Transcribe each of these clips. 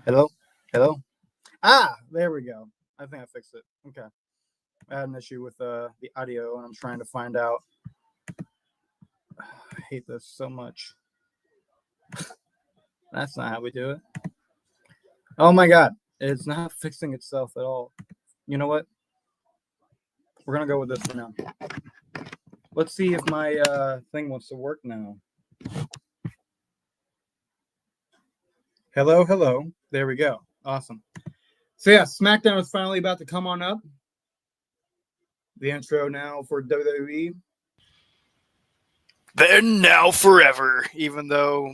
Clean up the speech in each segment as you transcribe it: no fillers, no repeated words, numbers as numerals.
Hello? Hello? Ah, there we go. I think I fixed it. Okay. I had an issue with the audio, and I'm trying to find out. I hate this so much. That's not how we do it. Oh my god. It's not fixing itself at all. You know what? We're going to go with this for now. Let's see if my thing wants to work now. Hello, hello. There we go. Awesome. So yeah, Smackdown is finally about to come on up. The intro now for WWE. Then now forever, even though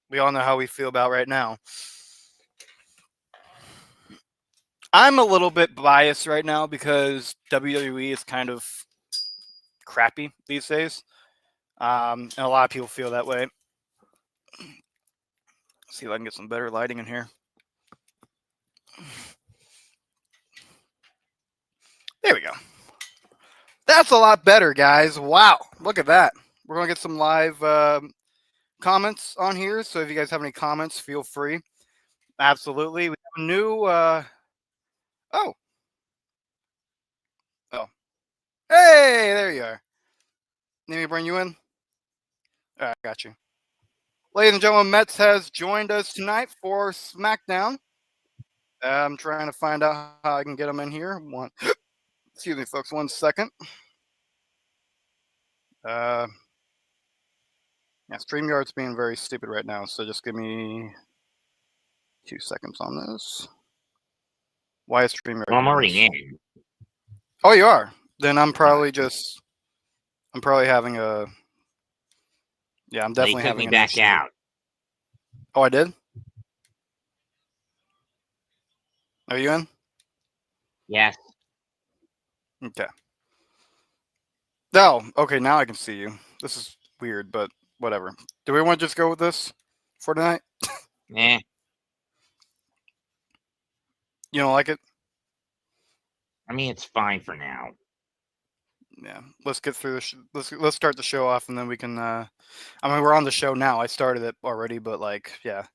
we all know how we feel about right now. I'm a little bit biased right now because WWE is kind of crappy these days. And a lot of people feel that way. Let's see if I can get some better lighting in here. There we go. That's a lot better, guys. Wow. Look at that. We're going to get some live comments on here. So if you guys have any comments, feel free. Absolutely. We have a new... Oh. Hey, there you are. Need me to bring you in? All right, got you. Ladies and gentlemen, Metz has joined us tonight for Smackdown. I'm trying to find out how I can get him in here. Excuse me, folks. 1 second. Yeah, StreamYard's being very stupid right now, so just give me 2 seconds on this. Why is StreamYard? Well, I'm already in. Oh, you are? Then I'm probably having a... Yeah, I'm definitely having an issue. They took me back out. Oh, I did? Are you in? Yes. Okay. Oh, okay, now I can see you. This is weird, but whatever. Do we want to just go with this for tonight? Nah. You don't like it? I mean, it's fine for now. Yeah, let's get through this. Let's start the show off, and then we can. I mean, we're on the show now. I started it already, but like, yeah.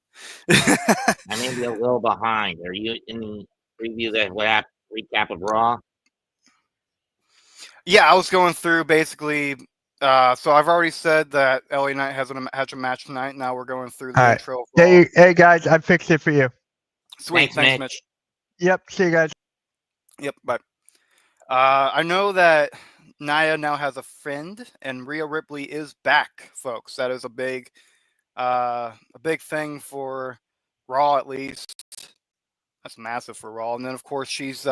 I may be a little behind. Are you in the preview recap of Raw? Yeah, I was going through basically. So I've already said that LA Knight has a match tonight. Now we're going through the intro. Hey guys, I fixed it for you. Sweet, thanks Mitch. Yep, see you guys. Yep, bye. I know that Nia now has a friend, and Rhea Ripley is back, folks. That is a big thing for Raw, at least. That's massive for Raw. And then, of course, she's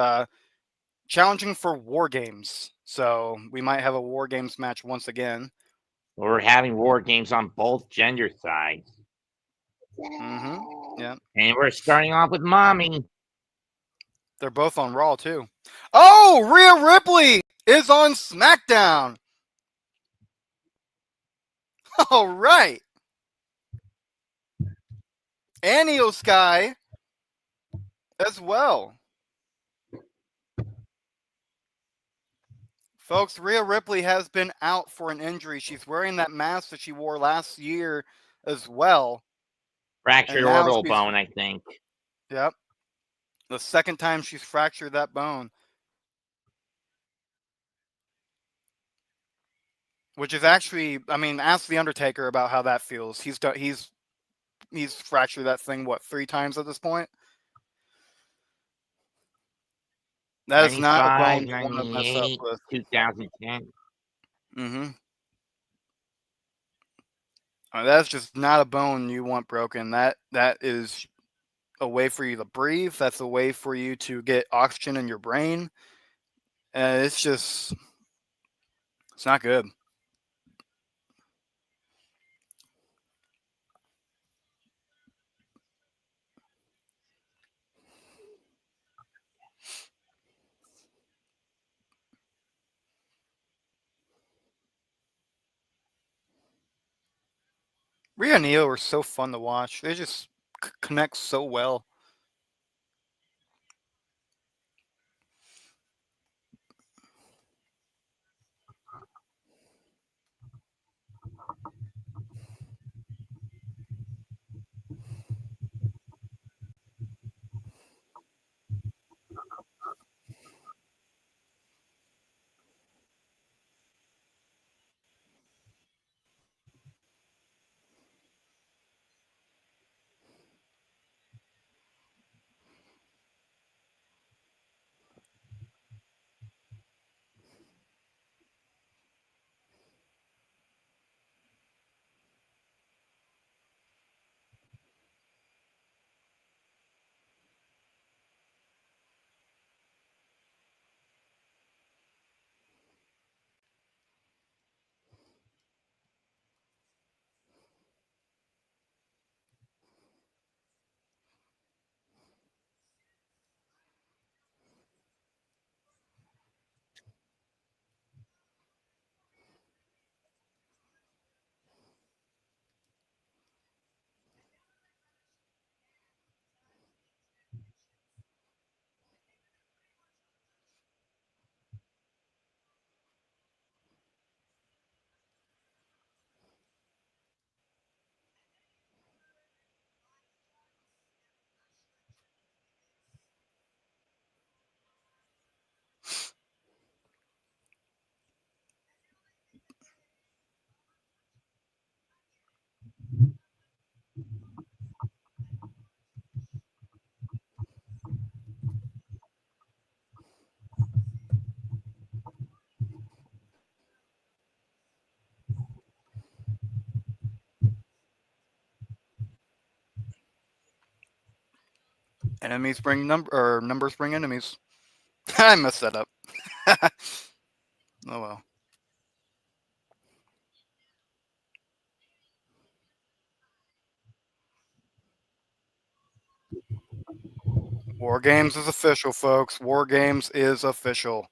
challenging for War Games. So we might have a War Games match once again. We're having War Games on both gender sides. Mm-hmm. Yeah. And we're starting off with Mommy. They're both on Raw, too. Oh, Rhea Ripley is on Smackdown. All right. And Io Sky as well. Folks, Rhea Ripley has been out for an injury. She's wearing that mask that she wore last year as well. Fractured orbital bone, I think. Yep. The second time she's fractured that bone. Which is actually, I mean, ask The Undertaker about how that feels. He's fractured that thing, what, 3 times at this point? That is not a bone you want to mess up with. 2010. Mm-hmm. That's just not a bone you want broken. That is a way for you to breathe. That's a way for you to get oxygen in your brain. And it's not good. Rhea and Io are so fun to watch. They just connect so well. Enemies bring numbers bring enemies. I messed that up. Oh well. War Games is official, folks. War Games is official.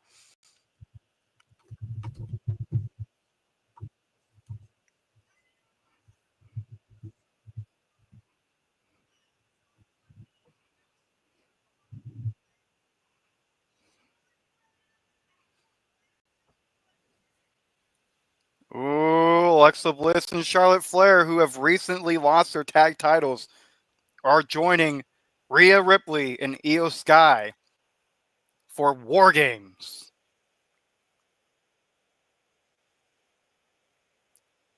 Ooh, Alexa Bliss and Charlotte Flair, who have recently lost their tag titles, are joining Rhea Ripley and Io Sky for War Games.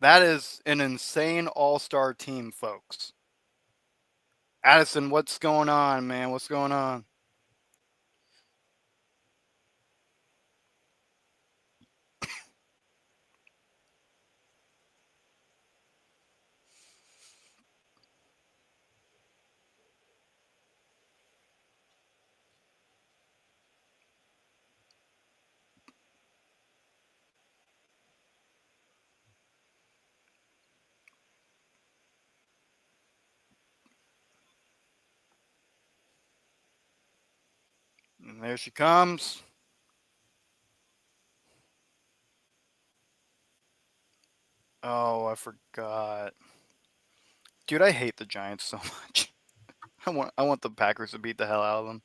That is an insane all-star team, folks. Addison, what's going on, man? What's going on? And there she comes. Oh, I forgot. Dude, I hate the Giants so much. I want the Packers to beat the hell out of them.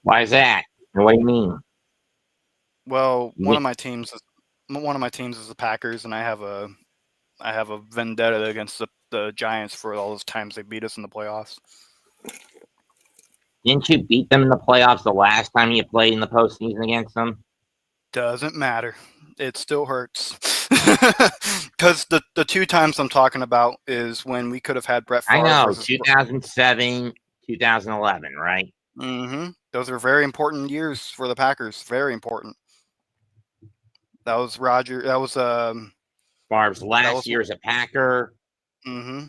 Why is that? What do you mean? Well, You one get- of my teams is the Packers, and I have a vendetta against the Giants for all those times they beat us in the playoffs. Didn't you beat them in the playoffs the last time you played in the postseason against them? Doesn't matter. It still hurts. Because the two times I'm talking about is when we could have had Brett I Favre know, versus. 2007, 2011, right? Mm-hmm. Those are very important years for the Packers. Very important. That was Roger. That was Favre's last was. year as a Packer Mm-hmm.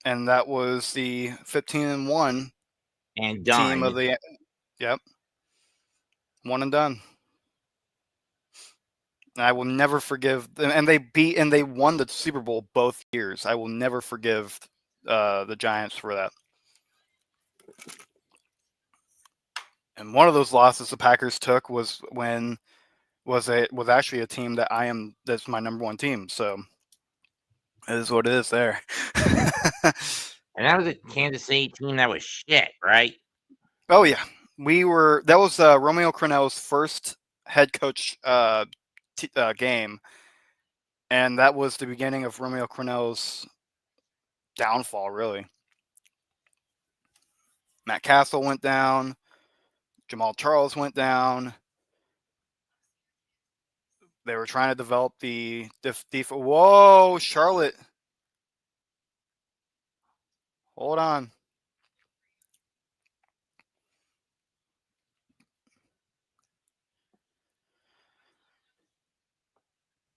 And that was the 15-1 and team done. of the. Yep. One and done. I will never forgive. And they won the Super Bowl both years. I will never forgive the Giants for that. And one of those losses the Packers took was actually a team that's my number one team. So it is what it is there. And that was a Kansas City team that was shit, right? Oh yeah, that was Romeo Crennel's first head coach game, and that was the beginning of Romeo Crennel's downfall. Really, Matt Castle went down, Jamal Charles went down. They were trying to develop the Whoa, Charlotte! Hold on.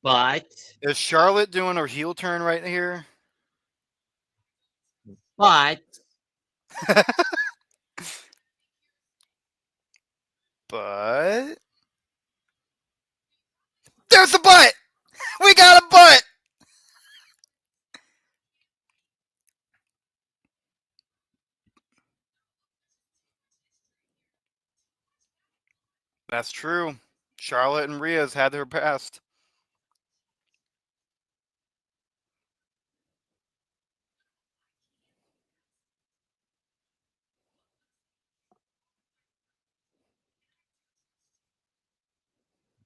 But Is Charlotte doing a heel turn right here? but But there's a butt. We got a butt. That's true. Charlotte and Rhea's had their past.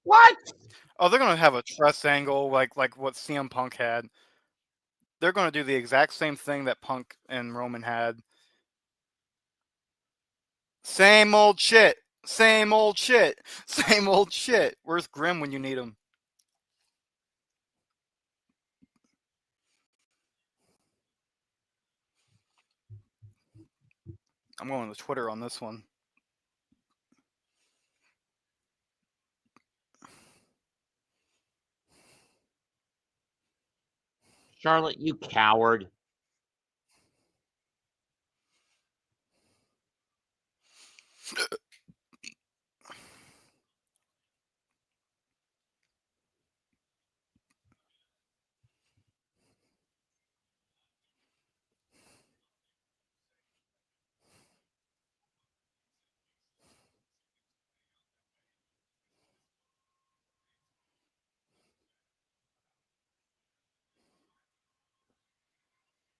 what? Oh, they're gonna have a trust angle like what CM Punk had. They're gonna do the exact same thing that Punk and Roman had. Same old shit. Same old shit. Same old shit. Where's Grim when you need him? I'm going to Twitter on this one. Charlotte, you coward.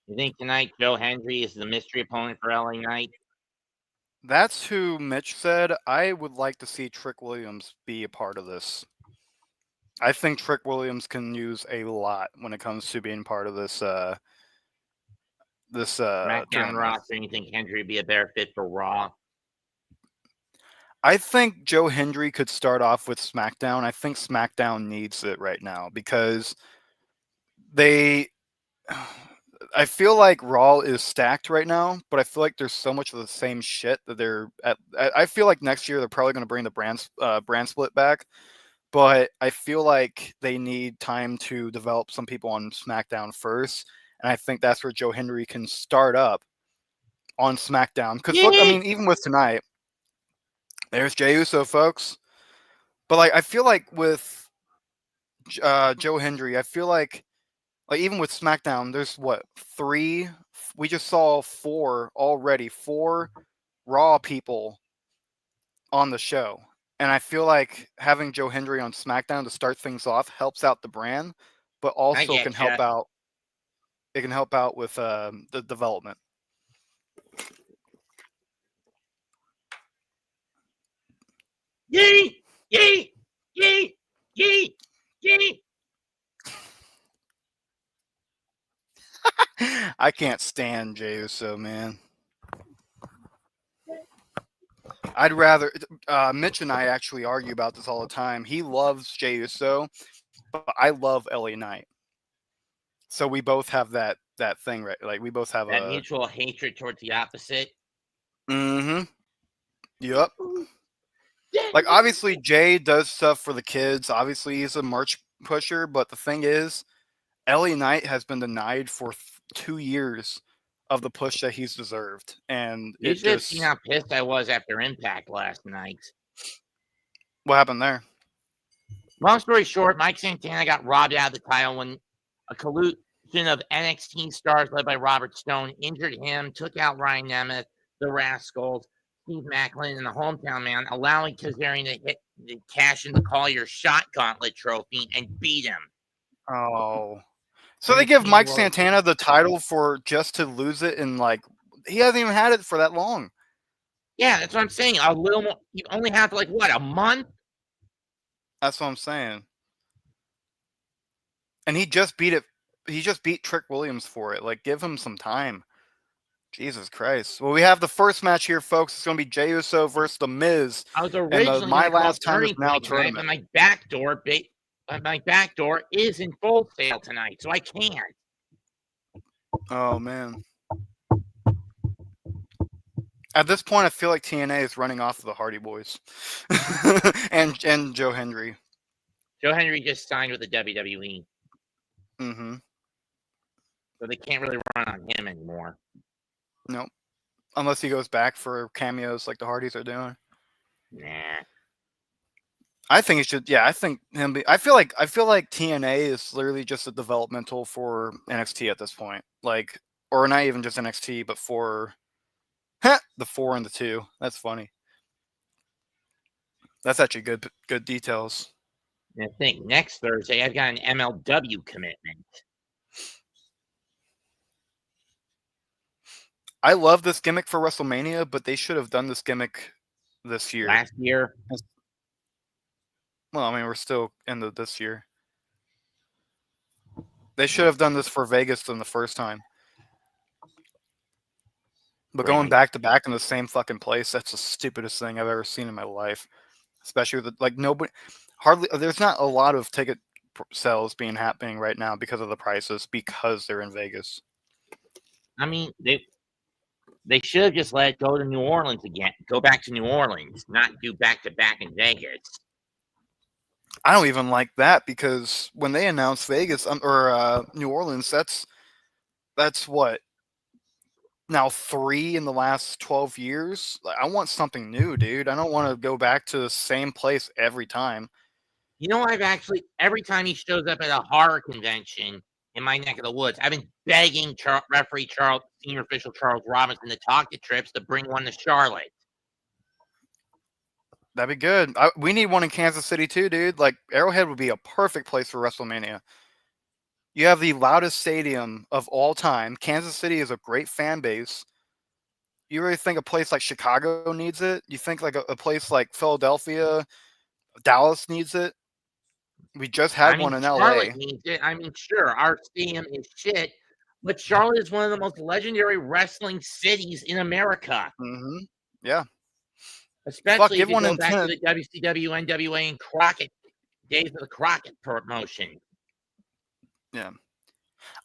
You think tonight Joe Hendry is the mystery opponent for LA Knight? That's who Mitch said. I would like to see Trick Williams be a part of this. I think Trick Williams can use a lot when it comes to being part of this SmackDown tournament. roster, and you think Hendry would be a better fit for Raw? I think Joe Hendry could start off with SmackDown. I think SmackDown needs it right now because I feel like Raw is stacked right now, but I feel like there's so much of the same shit that I feel like next year they're probably going to bring the brand split back, but I feel like they need time to develop some people on SmackDown first, and I think that's where Joe Hendry can start up on SmackDown. Because look, I mean, even with tonight, there's Jey Uso, folks. But like, I feel like with Joe Hendry, I feel like even with SmackDown, there's what, 3? We just saw 4 already. 4 Raw people on the show, and I feel like having Joe Hendry on SmackDown to start things off helps out the brand, but also can help out. It can help out with the development. Yee! Yee! Yee! Yee! Yee! I can't stand Jey Uso, man. I'd rather Mitch and I actually argue about this all the time. He loves Jey Uso, but I love LA Knight. So we both have that thing, right? Like we both have that mutual hatred towards the opposite. Mm-hmm. Yep. Like obviously Jay does stuff for the kids. Obviously he's a merch pusher, but the thing is, LA Knight has been denied for 2 years of the push that he's deserved, and You should have seen how pissed I was after Impact last night. What happened there? Long story short, Mike Santana got robbed out of the title when a collusion of NXT stars led by Robert Stone injured him, took out Ryan Nemeth, the Rascals, Steve Macklin, and the Hometown Man, allowing Kazarian to cash in the Collier Shot Gauntlet trophy and beat him. Oh. So they give Mike Santana the title for just to lose it, and like he hasn't even had it for that long. Yeah, that's what I'm saying. A little more. You only have like what, a month? That's what I'm saying. And he just beat it. He just beat Trick Williams for it. Like, give him some time. Jesus Christ. Well, we have the first match here, folks. It's going to be Jey Uso versus The Miz. I was originally My Last Time Is Now tournament. But my back door is in full sale tonight, so I can't. Oh man. At this point, I feel like TNA is running off of the Hardy Boys and Joe Hendry. Joe Hendry just signed with the WWE. Mm-hmm. So they can't really run on him anymore. Nope. Unless he goes back for cameos like the Hardys are doing. Nah. I think he should. Yeah, I think him. I feel like TNA is literally just a developmental for NXT at this point. Like, or not even just NXT, but for the 4 and the 2. That's funny. That's actually good details. And I think next Thursday I've got an MLW commitment. I love this gimmick for WrestleMania, but they should have done this gimmick this year. Last year. Well, I mean, we're still in this year. They should have done this for Vegas than the first time. But going back to back in the same fucking place, that's the stupidest thing I've ever seen in my life. Especially with there's not a lot of ticket sales happening right now because of the prices, because they're in Vegas. I mean, they should have just let it go to New Orleans again. Go back to New Orleans, not do back to back in Vegas. I don't even like that, because when they announced Vegas or New Orleans, that's what, now 3 in the last 12 years. I want something new, dude. I don't want to go back to the same place every time. You know, every time he shows up at a horror convention in my neck of the woods, I've been begging senior official Charles Robinson to talk to Trips to bring one to Charlotte. That'd be good. We need one in Kansas City too, dude. Like, Arrowhead would be a perfect place for WrestleMania. You have the loudest stadium of all time. Kansas City is a great fan base. You really think a place like Chicago needs it? You think like a place like Philadelphia, Dallas needs it? We just I had mean, one in Charlotte LA. needs it. I mean, sure, our stadium is shit, but Charlotte is one of the most legendary wrestling cities in America, Mm-hmm. Yeah. Fuck, especially if give you one go in back to 10. the WCW, NWA, and Crockett days of the Crockett promotion. Yeah.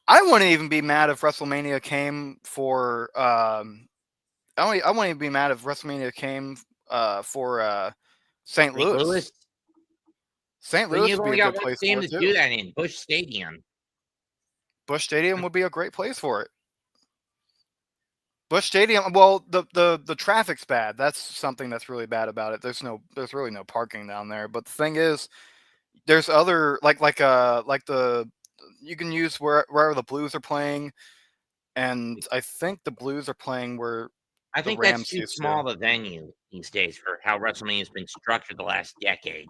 I wouldn't even be mad if WrestleMania came for I wouldn't even be mad if WrestleMania came for St. St. Louis. Louis, St. but Louis you've would be only a got good one place stadium for to it too. do that in, Busch Stadium. Busch Stadium would be a great place for it. Busch Stadium, well, the traffic's bad. That's something that's really bad about it. There's really no parking down there. But the thing is, there's other like the you can use wherever the Blues are playing, and I think the Blues are playing where I the think that's Rams too used to. small of a venue these days for how WrestleMania has been structured the last decade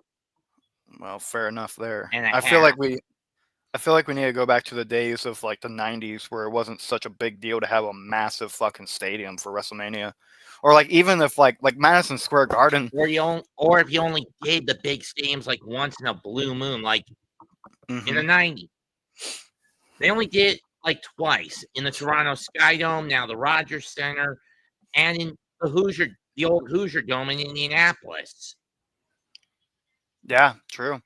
Well, fair enough there. and a I feel like half. we need to go back to the days of like the 90s where it wasn't such a big deal to have a massive fucking stadium for WrestleMania. Or like even if like Madison Square Garden. Or if you only did the big stadiums like once in a blue moon, like in the Mhm. 90s. They only did like twice in the Toronto Sky Dome, now the Rogers Center, and in the old Hoosier Dome in Indianapolis. Yeah, true.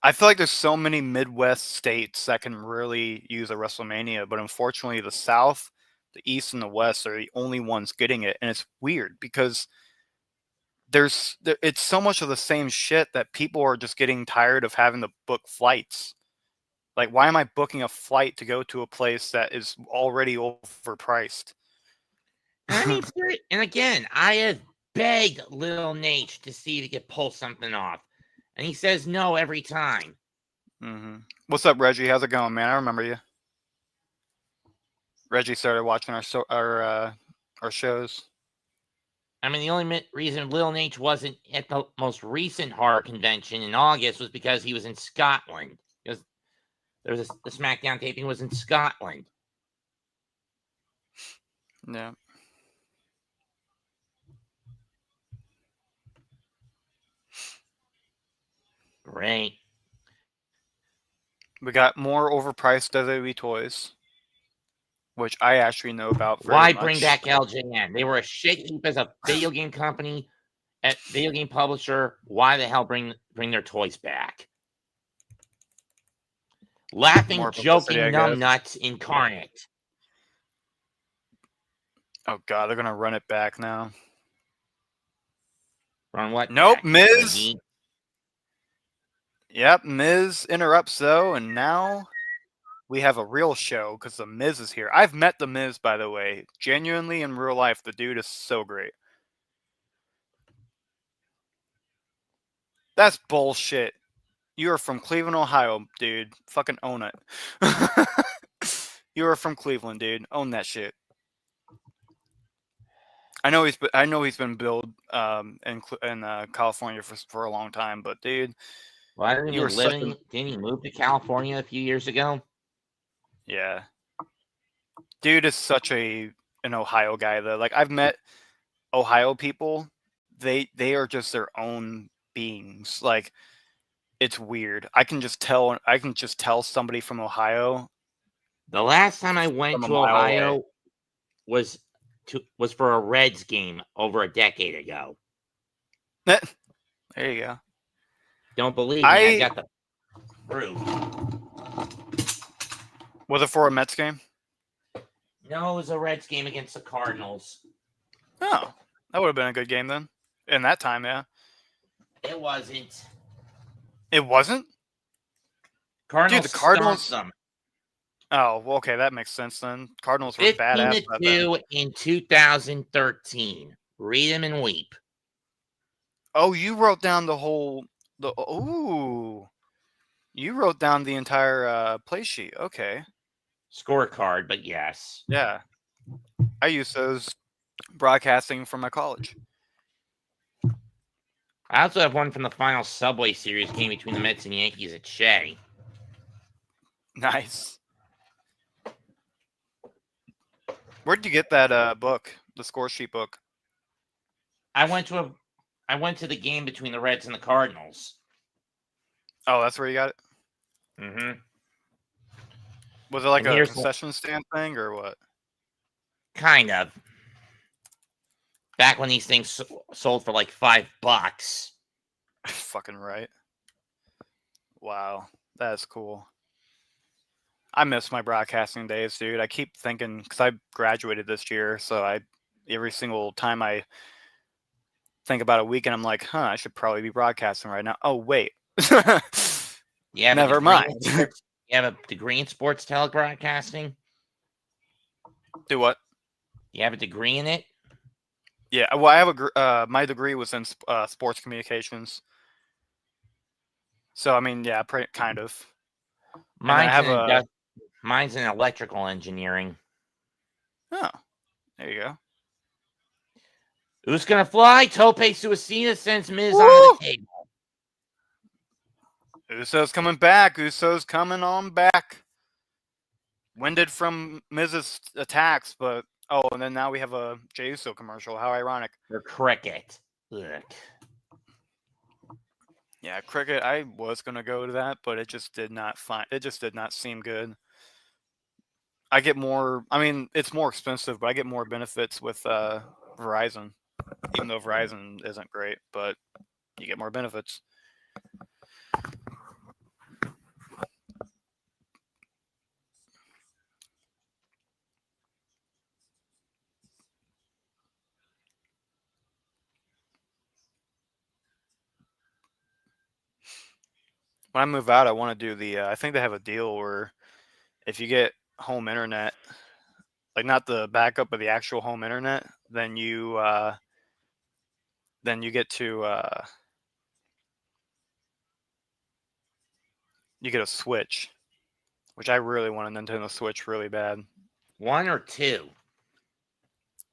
I feel like there's so many Midwest states that can really use a WrestleMania, but unfortunately the South, the East, and the West are the only ones getting it, and it's weird because it's so much of the same shit that people are just getting tired of having to book flights. Like, why am I booking a flight to go to a place that is already overpriced? And I mean, and again, I have begged Lil Nate to see if he could pull something off, and he says no every time. Mm-hmm. What's up, Reggie? How's it going, man? I remember you. Reggie started watching our shows. I mean, the only reason Lil Nate wasn't at the most recent horror convention in August was because he was in Scotland. Because the Smackdown taping was in Scotland. Yeah. Great. We got more overpriced WWE toys, which I actually know about very Why much. bring back LJN? They were a shit heap as a video game company, a video game publisher. Why the hell bring their toys back? Laughing, More publicity, I joking, guess. numbnuts incarnate. Oh god, they're gonna run it back now. Run what? Nope, back? Miz. Yep, Miz interrupts though, and now we have a real show because the Miz is here. I've met the Miz, by the way. Genuinely, in real life, the dude is so great. That's bullshit. You are from Cleveland, Ohio, dude. Fucking own it. You are from Cleveland, dude. Own that shit. I know he's been billed in California for a long time, but dude, Well, I didn't you were even such living. an Didn't he move to California a few years ago? yeah. Dude is such an Ohio guy though. Like I've met Ohio people. They are just their own beings. Like it's weird. I can just tell somebody from Ohio The last time I went from a to mile away. Ohio was for a Reds game over a decade ago. There you go. Don't believe me? I got the proof. Was it for a Mets game? No, it was a Reds game against the Cardinals. Oh, that would have been a good game then. In that time, yeah. It wasn't. It wasn't? Cardinals Dude, the Cardinals. stomped them. Oh, well, okay, that makes sense then. Cardinals were badass. 15-2 in 2013. Read them and weep. Oh, you wrote down you wrote down the entire play sheet. Okay. Scorecard, but yes. Yeah. I use those broadcasting from my college. I also have one from the final Subway Series game between the Mets and Yankees at Shea. Nice. Where'd you get that book, the score sheet book? I went to the game between the Reds and the Cardinals. Oh, that's where you got it? Mm-hmm. Was it like And a here's concession stand thing or what? Kind of. Back when these things sold for like $5. Fucking right. Wow, that's cool. I miss my broadcasting days, dude. I keep thinking because I graduated this year, so every single time I think about a weekend, I'm like, huh, I should probably be broadcasting right now. Oh wait, You have never mind. You have a degree in sports telebroadcasting? Do what? You have a degree in it? Yeah, well, I have my degree was in sports communications. So I mean, yeah, kind of. And I have Mine's in electrical engineering. Oh, there you go. Who's gonna fly? Tope Suicida sends Miz Woo! on the table. Uso's coming back. Uso's coming on back. Winded from Miz's attacks, but and then now we have a Jey Uso commercial. How ironic. For cricket. Ugh. Yeah, cricket. I was gonna go to that, but it just did not seem good. I get more. I mean, it's more expensive, but I get more benefits with Verizon, even though Verizon isn't great, but you get more benefits. When I move out, I want to do the. I think they have a deal where if you get home internet, like not the backup, but the actual home internet, then you get to you get a Switch, which I really want a Nintendo Switch really bad. 1 or 2?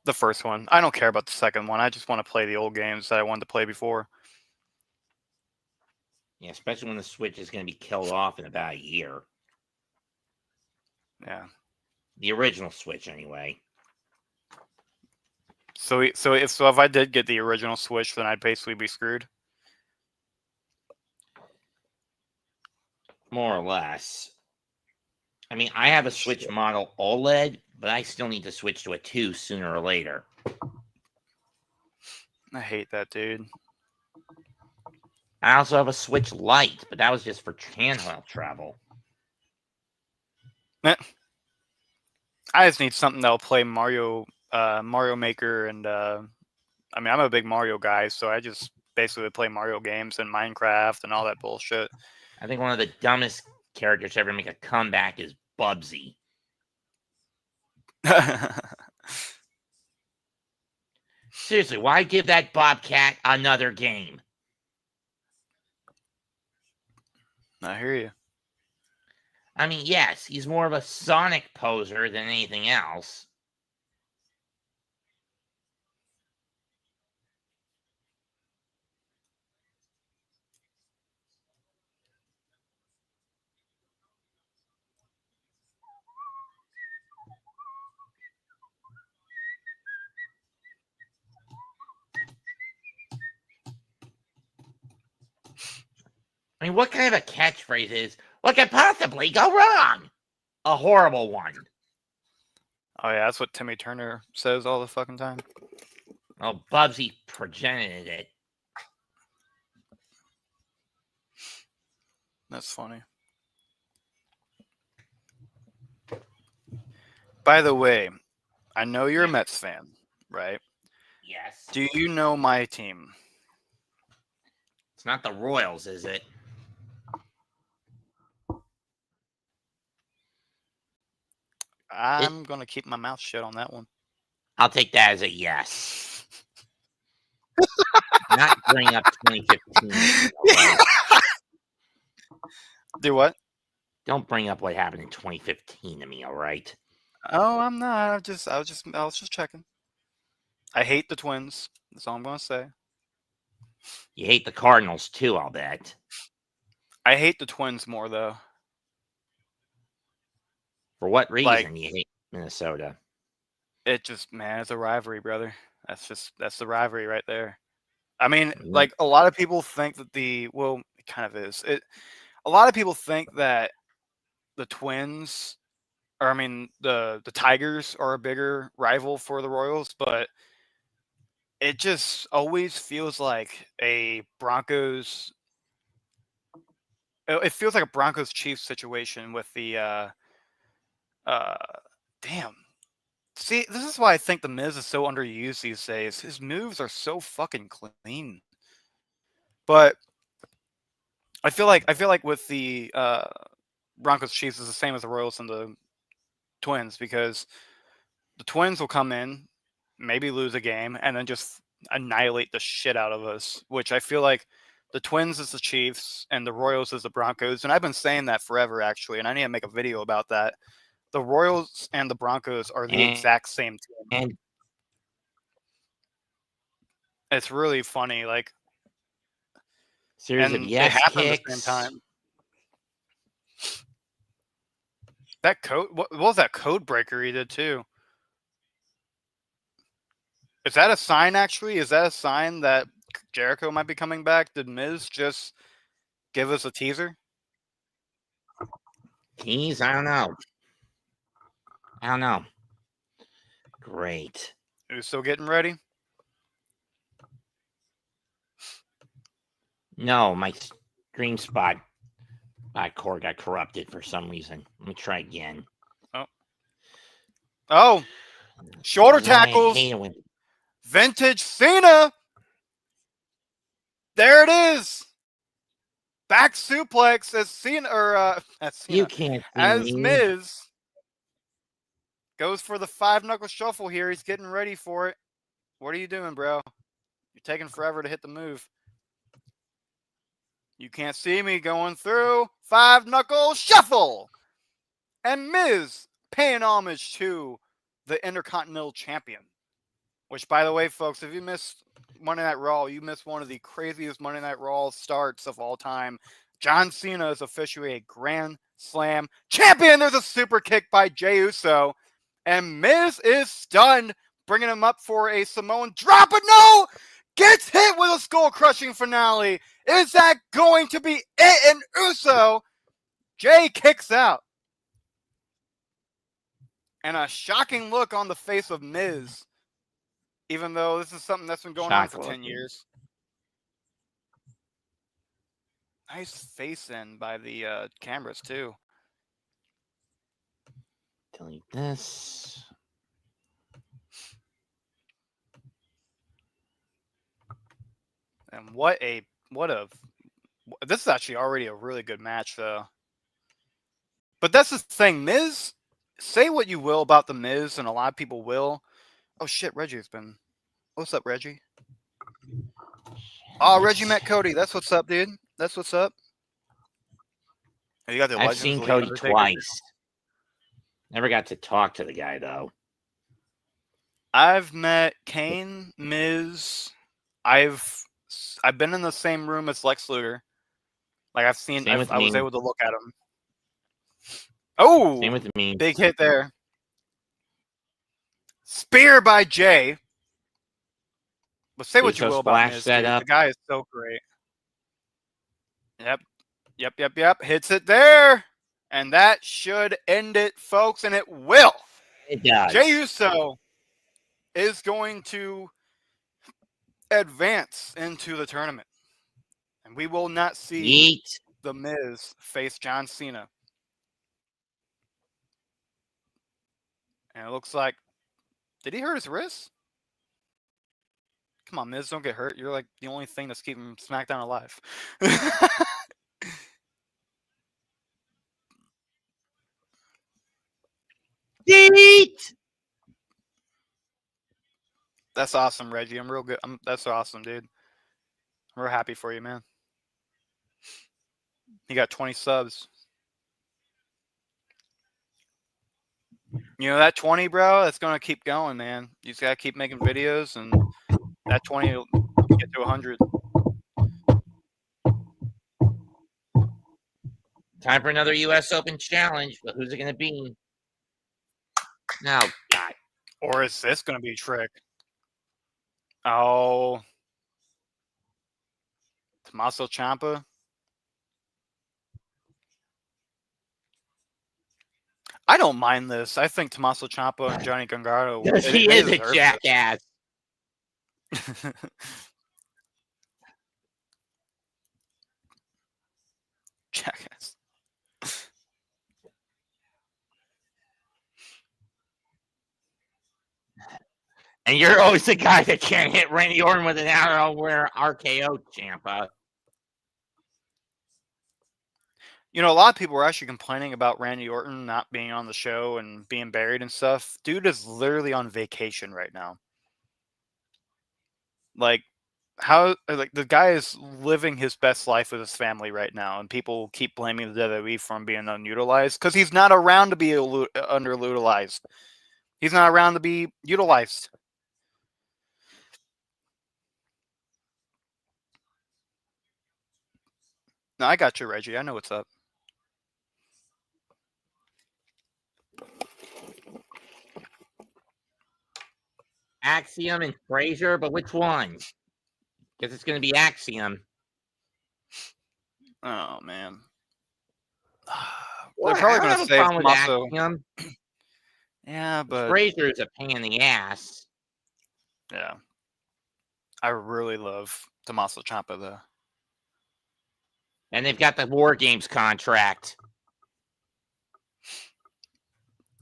The first one. I don't care about the second one. I just want to play the old games that I wanted to play before. Yeah, especially when the Switch is going to be killed off in about a year. Yeah. The original Switch, anyway. So if I did get the original Switch, then I'd basically be screwed. More or less. I mean, I have a Switch model OLED, but I still need to switch to a 2 sooner or later. I hate that, dude. I also have a Switch Lite, but that was just for handheld travel. I just need something that'll play Mario Maker, and I mean, I'm a big Mario guy, so I just basically play Mario games and Minecraft and all that bullshit. I think one of the dumbest characters to ever make a comeback is Bubsy. Seriously, why give that Bobcat another game? I hear you. I mean, yes, he's more of a Sonic poser than anything else. I mean, what kind of a catchphrase is, what could possibly go wrong? A horrible one. Oh yeah, that's what Timmy Turner says all the fucking time. Oh, Bubsy progenited it. That's funny. By the way, I know you're a Mets fan, right? Yes. Do you know my team? It's not the Royals, is it? I'm going to keep my mouth shut on that one. I'll take that as a yes. Not bring up 2015. Okay? Do what? Don't bring up what happened in 2015 to me, all right? Oh, I'm not. I was just checking. I hate the Twins. That's all I'm going to say. You hate the Cardinals too, I'll bet. I hate the Twins more though. For what reason Like, you hate Minnesota? it just, man, it's a rivalry, brother. That's the rivalry right there. I mean, Mhm. like, a lot of people think that well, it kind of is. A lot of people think that the Twins, or I mean, the Tigers are a bigger rival for the Royals, but it just always feels like a Broncos. It feels like a Broncos Chiefs situation with the uh, damn. See, this is why I think the Miz is so underused these days. His moves are so fucking clean. But I feel like with the Broncos Chiefs is the same as the Royals and the Twins, because the Twins will come in, maybe lose a game, and then just annihilate the shit out of us, which I feel like the Twins is the Chiefs and the Royals is the Broncos. And I've been saying that forever, actually, and I need to make a video about that. The Royals and the Broncos are the exact same team. And It's really funny, like, series of and they yes happen at the same kicks. time. That code, what was that code breaker he did too? Is that a sign, actually? Is that a sign that Jericho might be coming back? Did Miz just give us a teaser? Keys? I don't know. Great. Who's still getting ready? No, my stream spot cord got corrupted for some reason. Let me try again. Oh, shoulder You know, I tackles. hate it when Vintage Cena. There it is. Back suplex as Cena, or as Cena, you can't see as me. Miz goes for the 5-knuckle shuffle here. He's getting ready for it. What are you doing, bro? You're taking forever to hit the move. You can't see me going through 5-knuckle shuffle. And Miz paying homage to the Intercontinental Champion. Which, by the way, folks, if you missed Monday Night Raw, you missed one of the craziest Monday Night Raw starts of all time. John Cena is officially a Grand Slam champion. There's a super kick by Jey Uso. And Miz is stunned, bringing him up for a Samoan drop. But no! Gets hit with a skull-crushing finale. Is that going to be it? And Uso, Jey kicks out. And a shocking look on the face of Miz, even though this is something that's been going on for 10 years. Nice face in by the cameras, too. Delete this. And this is actually already a really good match, though. But that's the thing, Miz, say what you will about the Miz, and a lot of people will. Oh shit, Reggie's been. What's up, Reggie? Oh, Reggie met Cody. That's what's up, dude. That's what's up. You got the I've Legends seen Elite Cody Undertaker. twice. Never got to talk to the guy though. I've met Kane, Miz. I've been in the same room as Lex Luger. Like I was able to look at him. Oh, same with me. Big hit there. Spear by Jey. But say what you will about Miz, dude. The guy is so great. Yep. Hits it there. And that should end it, folks. And it will. It does. Jey Uso is going to advance into the tournament. And we will not see The Miz face John Cena. And it looks like, did he hurt his wrist? Come on, Miz, don't get hurt. You're like the only thing that's keeping Smackdown alive. That's awesome, Reggie. I'm real good. That's awesome, dude. We're happy for you, man. You got 20 subs. You know, that 20, bro, that's going to keep going, man. You just got to keep making videos, and that 20 will get to 100. Time for another U.S. Open challenge, but who's it going to be? No, God. Or is this going to be Trick? Oh. Tommaso Ciampa? I don't mind this. I think Tommaso Ciampa and Johnny Gargano, Because he they is a deserve jackass. this. Jackass. And you're always the guy that can't hit Randy Orton with an arrow where RKO, Ciampa. You know, a lot of people were actually complaining about Randy Orton not being on the show and being buried and stuff. Dude is literally on vacation right now. Like, the guy is living his best life with his family right now, and people keep blaming the WWE for him being unutilized because he's not around to be underutilized. He's not around to be utilized. No, I got you, Reggie. I know what's up. Axiom and Frazier, but which one? Because it's going to be Axiom. Oh man. Well, They're probably I don't going to have a say problem with Tommaso. Axiom. Yeah, but Frazier is a pain in the ass. yeah, I really love Tommaso Ciampa though. And they've got the War Games contract.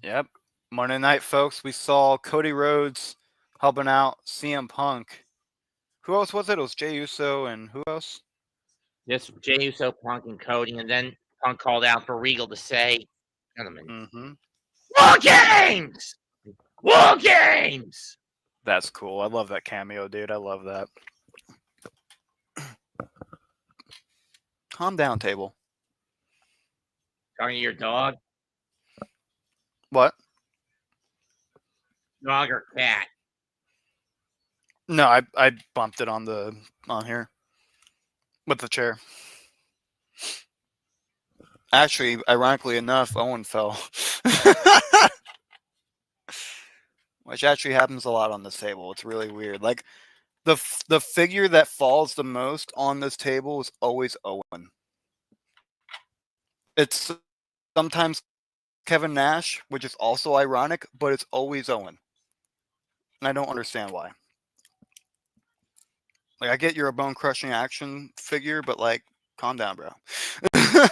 Yep. Monday night, folks, we saw Cody Rhodes helping out CM Punk. Who else was it? It was Jey Uso and who else? Just Jey Uso, Punk, and Cody. And then Punk called out for Regal to say, gentlemen, Mm-hmm. War Games! War Games! That's cool. I love that cameo, dude. I love that. Calm down, table. Talking to your dog? What? Dog or cat? No, I bumped it on here with the chair. Actually, ironically enough, Owen fell. Which actually happens a lot on this table. It's really weird. Like the figure that falls the most on this table is always Owen. It's sometimes Kevin Nash, which is also ironic, but it's always Owen. And I don't understand why. Like, I get you're a bone-crushing action figure, but, like, calm down, bro. Bone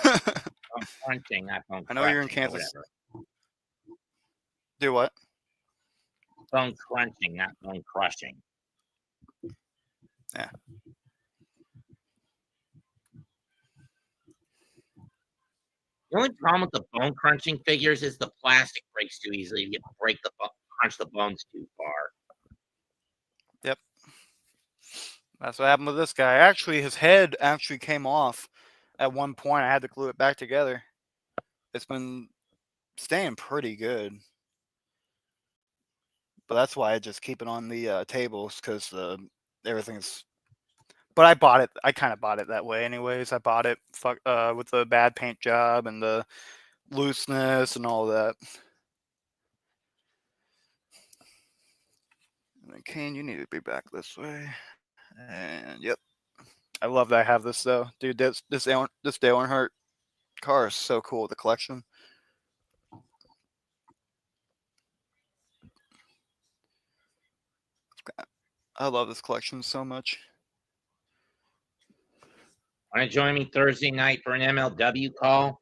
crunching, not bone I know you're in crushing, or Kansas. whatever. Do what? Bone crunching, not bone crushing. Yeah. The only problem with the bone crunching figures is the plastic breaks too easily. You crunch the bones too far. Yep. That's what happened with this guy. Actually, his head actually came off at one point. I had to glue it back together. It's been staying pretty good. But that's why I just keep it on the tables because everything's. But I bought it. I kind of bought it that way, anyways. I bought it with the bad paint job and the looseness and all that. And then Kane, you need to be back this way. And yep, I love that I have this though, dude. This Dale Earnhardt car is so cool. The collection. I love this collection so much. Want to join me Thursday night for an MLW call?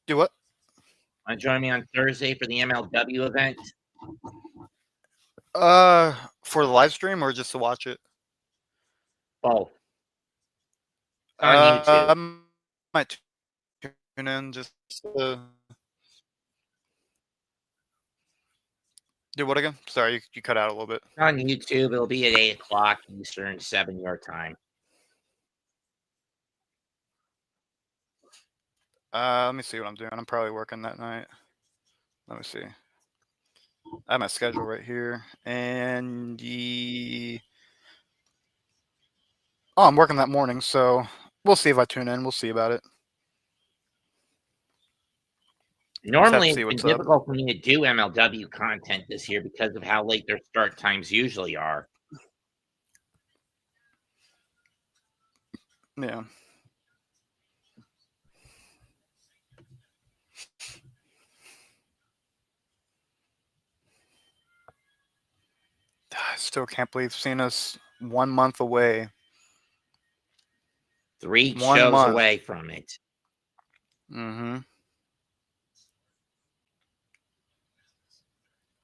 Do what? Want to join me on Thursday for the MLW event? For the live stream or just to watch it? Both. On YouTube. I might tune in just to. Do what again? Sorry, you cut out a little bit. On YouTube, it'll be at 8 o'clock Eastern, 7 your time. Let me see what I'm doing. I'm probably working that night. Let me see. I have my schedule right here. And I'm working that morning, so we'll see if I tune in. We'll see about it. Normally, see it's been what's up. difficult for me to do MLW content this year because of how late their start times usually are. Yeah. I still can't believe Cena's 1 month away. 3 1 shows month. away from it. Mm-hmm.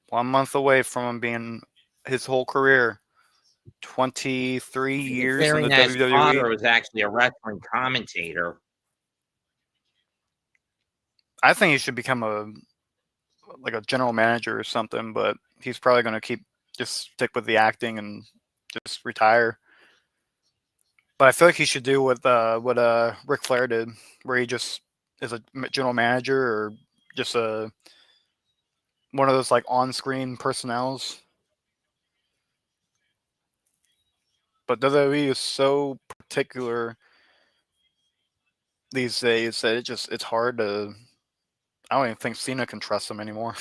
1 month away from him being his whole career. 23 years in Considering the that his WWE. father was actually a wrestling commentator. I think he should become a general manager or something, but he's probably going to just stick with the acting and just retire. But I feel like he should do what Ric Flair did, where he just is a general manager or just one of those like on-screen personnels. But WWE is so particular these days that it's hard to. I don't even think Cena can trust him anymore.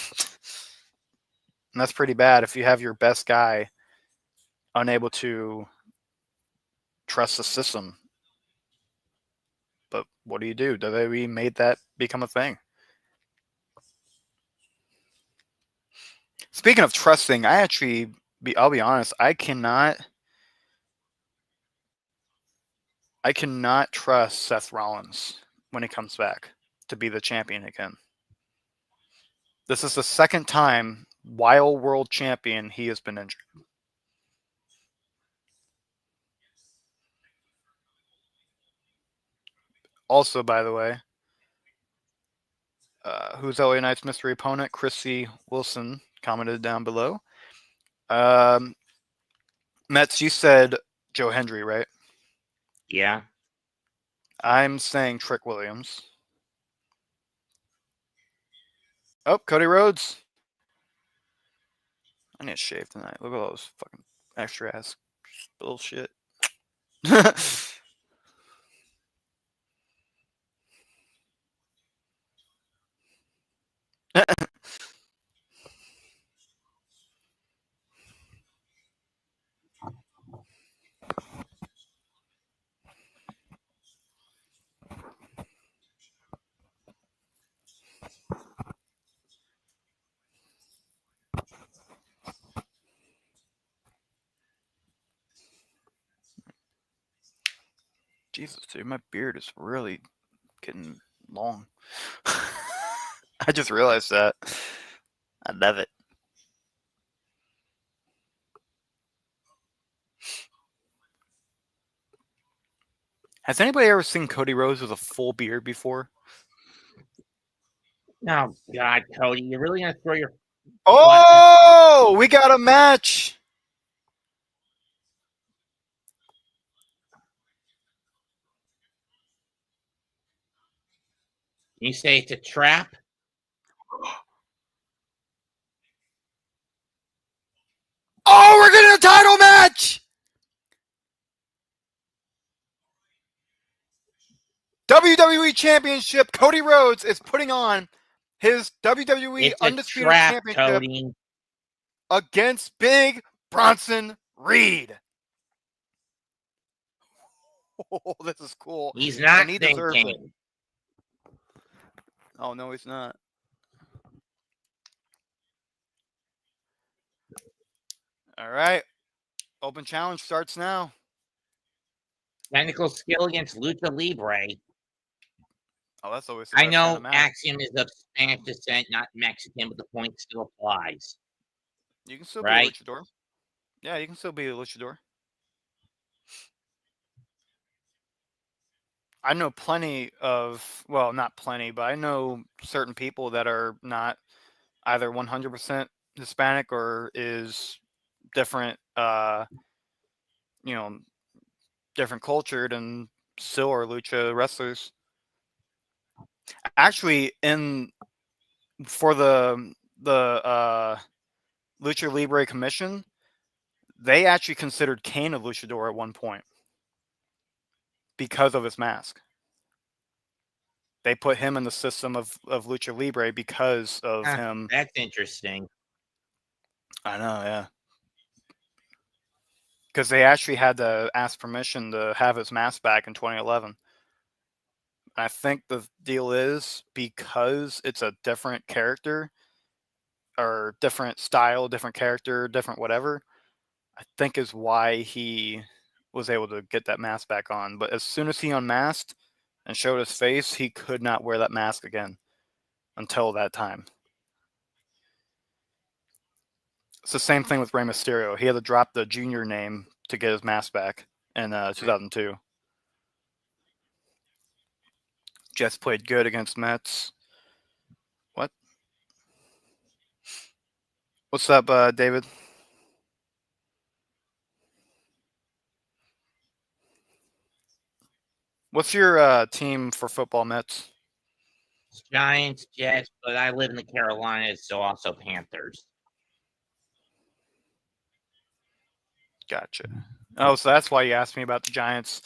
And that's pretty bad if you have your best guy unable to trust the system. But what do you do? WWE made that become a thing. Speaking of trusting, I'll be honest, I cannot trust Seth Rollins when he comes back to be the champion again. This is the second time while world champion he has been injured. Also, by the way, who's LA Knight's mystery opponent? Chrissy Wilson commented down below. Mets, you said Joe Hendry, right? Yeah. I'm saying Trick Williams. Oh, Cody Rhodes. I need to shave tonight. Look at all those fucking extra ass bullshit. Jesus, dude, my beard is really getting long. I just realized that. I love it. Has anybody ever seen Cody Rhodes with a full beard before? Oh, God, Cody, you're really going to throw your... Oh, we got a match. You say it's a trap? Oh, we're getting a title match. WWE Championship. Cody Rhodes is putting on his WWE It's a Undisputed trap, Championship Cody. against Big Bronson Reed. Oh, this is cool. He's not And he deserves it. thinking. Oh, no, he's not. All right. Open challenge starts now. Technical skill against Lucha Libre. Oh, that's always the I best know kind of match. Axiom is of Spanish descent, not Mexican, but the point still applies. You can still right? be a luchador. Yeah, you can still be a luchador. I know plenty of, well, not plenty, but I know certain people that are not either 100% Hispanic or is different, different cultured and still are lucha wrestlers. Actually, for the Lucha Libre Commission, they actually considered Kane a luchador at one point because of his mask. They put him in the system of Lucha Libre because of him. That's interesting. I know, yeah. Because they actually had to ask permission to have his mask back in 2011. I think the deal is because it's a different character or different style, different character, different whatever, I think is why he was able to get that mask back on. But as soon as he unmasked and showed his face, he could not wear that mask again until that time. It's the same thing with Rey Mysterio. He had to drop the junior name to get his mask back in 2002. Jets played good against Mets. What? What's up, David? What's your team for football, Mets? Giants, Jets, but I live in the Carolinas, so also Panthers. Gotcha. Oh, so that's why you asked me about the Giants.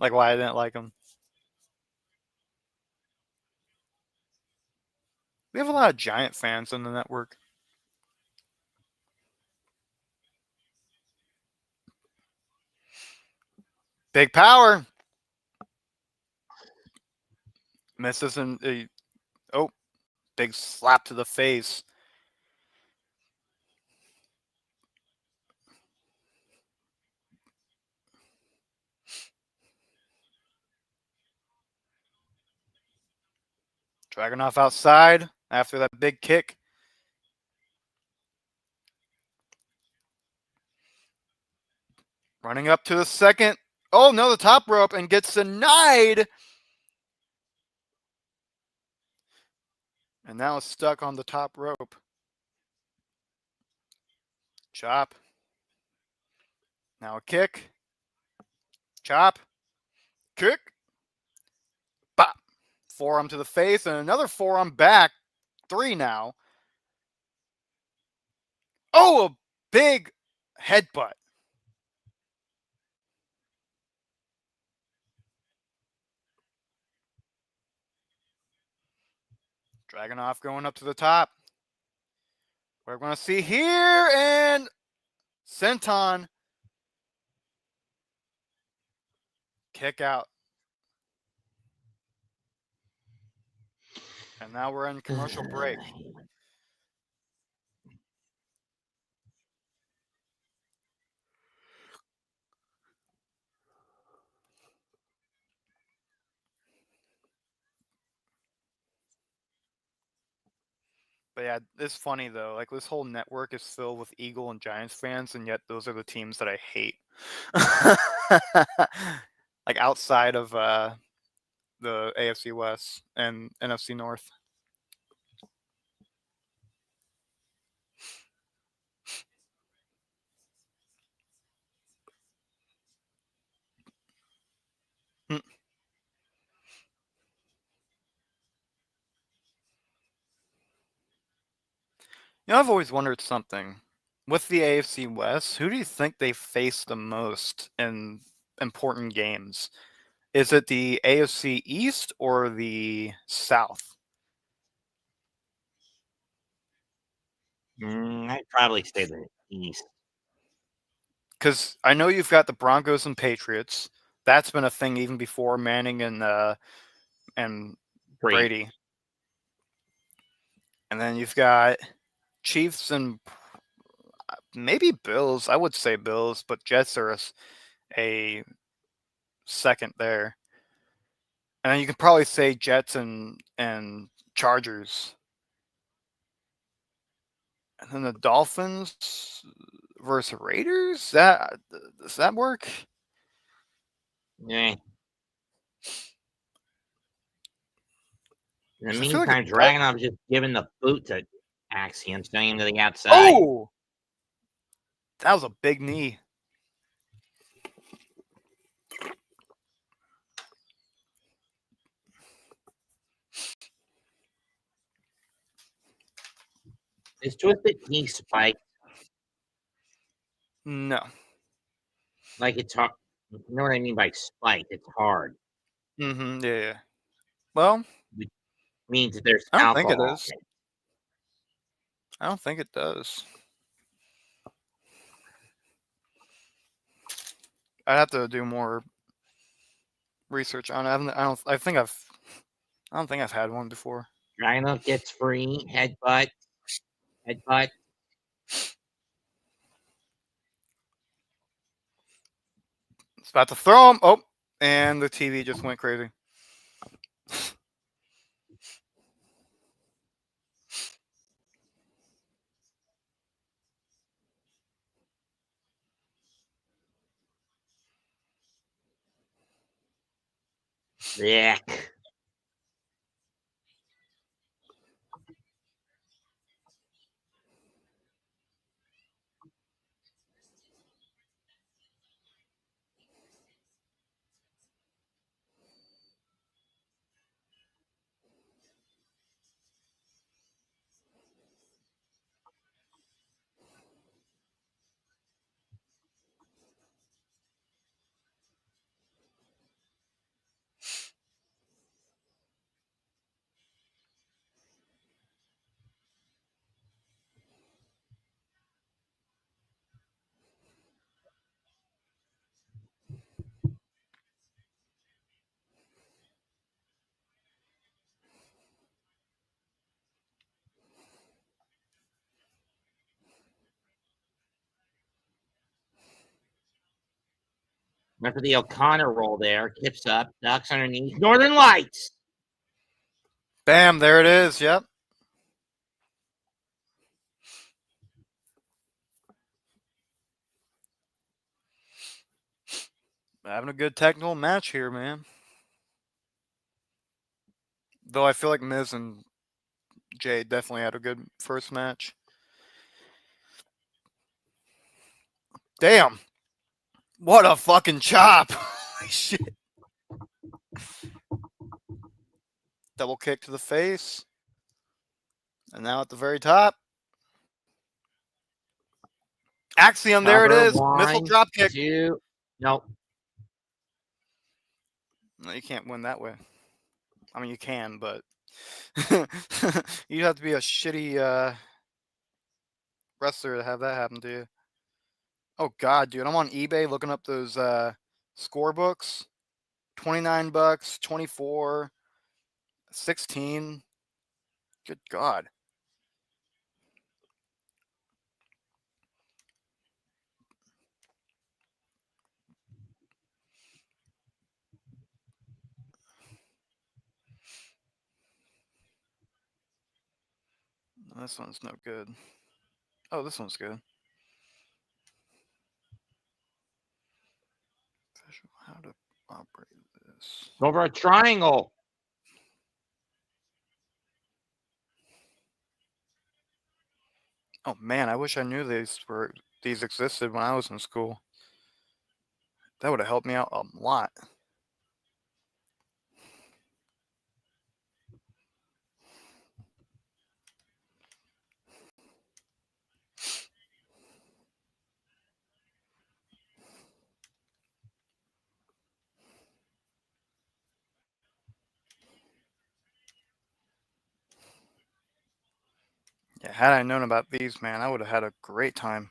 Like why I didn't like them. We have a lot of Giant fans on the network. Big power. Misses and oh, big slap to the face. Dragunov outside after that big kick. Running up to the second. Oh, no, the top rope and gets denied. And now it's stuck on the top rope. Chop. Now a kick. Chop. Kick. Bop. Forearm to the face and another forearm back. 3 now. Oh, a big headbutt. Dragunov going up to the top. We're going to see here, and Senton. Kick out. And now we're in commercial break. But yeah, it's funny though. Like this whole network is filled with Eagle and Giants fans, and yet those are the teams that I hate. Like outside of the AFC West and NFC North. You know, I've always wondered something. With the AFC West, who do you think they face the most in important games? Is it the AFC East or the South? I'd probably say the East. Because I know you've got the Broncos and Patriots. That's been a thing even before Manning and Brady. And then you've got Chiefs and maybe Bills. I would say Bills, but Jets are a second there. And then you could probably say Jets and Chargers. And then the Dolphins versus Raiders? Does that work? Yeah. In the I feel like meantime, it Dragunov was just giving the boot to Axiom, sending him to the outside. Oh! That was a big knee. Is Twisted Knee spiked No. like it's hard? You know what I mean by spike? It's hard. Mm-hmm. Yeah. Well, Which means that there's I don't think it alcohol. is. I don't think it does. I'd have to do more research on it. I don't think I've had one before. Rhino gets free. Headbutt. Headbutt. It's about to throw him. Oh, and the TV just went crazy. Yuck. After the O'Connor roll there, tips up, ducks underneath. Northern Lights. Bam! There it is. Yep. Having a good technical match here, man. Though I feel like Miz and Jay definitely had a good first match. Damn. What a fucking chop. Holy shit. Double kick to the face. And now at the very top. Axiom, there it is. Missile drop kick. Nope. No, you can't win that way. I mean, you can, but you'd have to be a shitty wrestler to have that happen to you. Oh God, dude, I'm on eBay looking up those scorebooks. $29, 24, 16. Good God. This one's no good. Oh, this one's good. How to operate this. Over a triangle. Oh man, I wish I knew these existed when I was in school. That would have helped me out a lot. Yeah, had I known about these, man, I would have had a great time.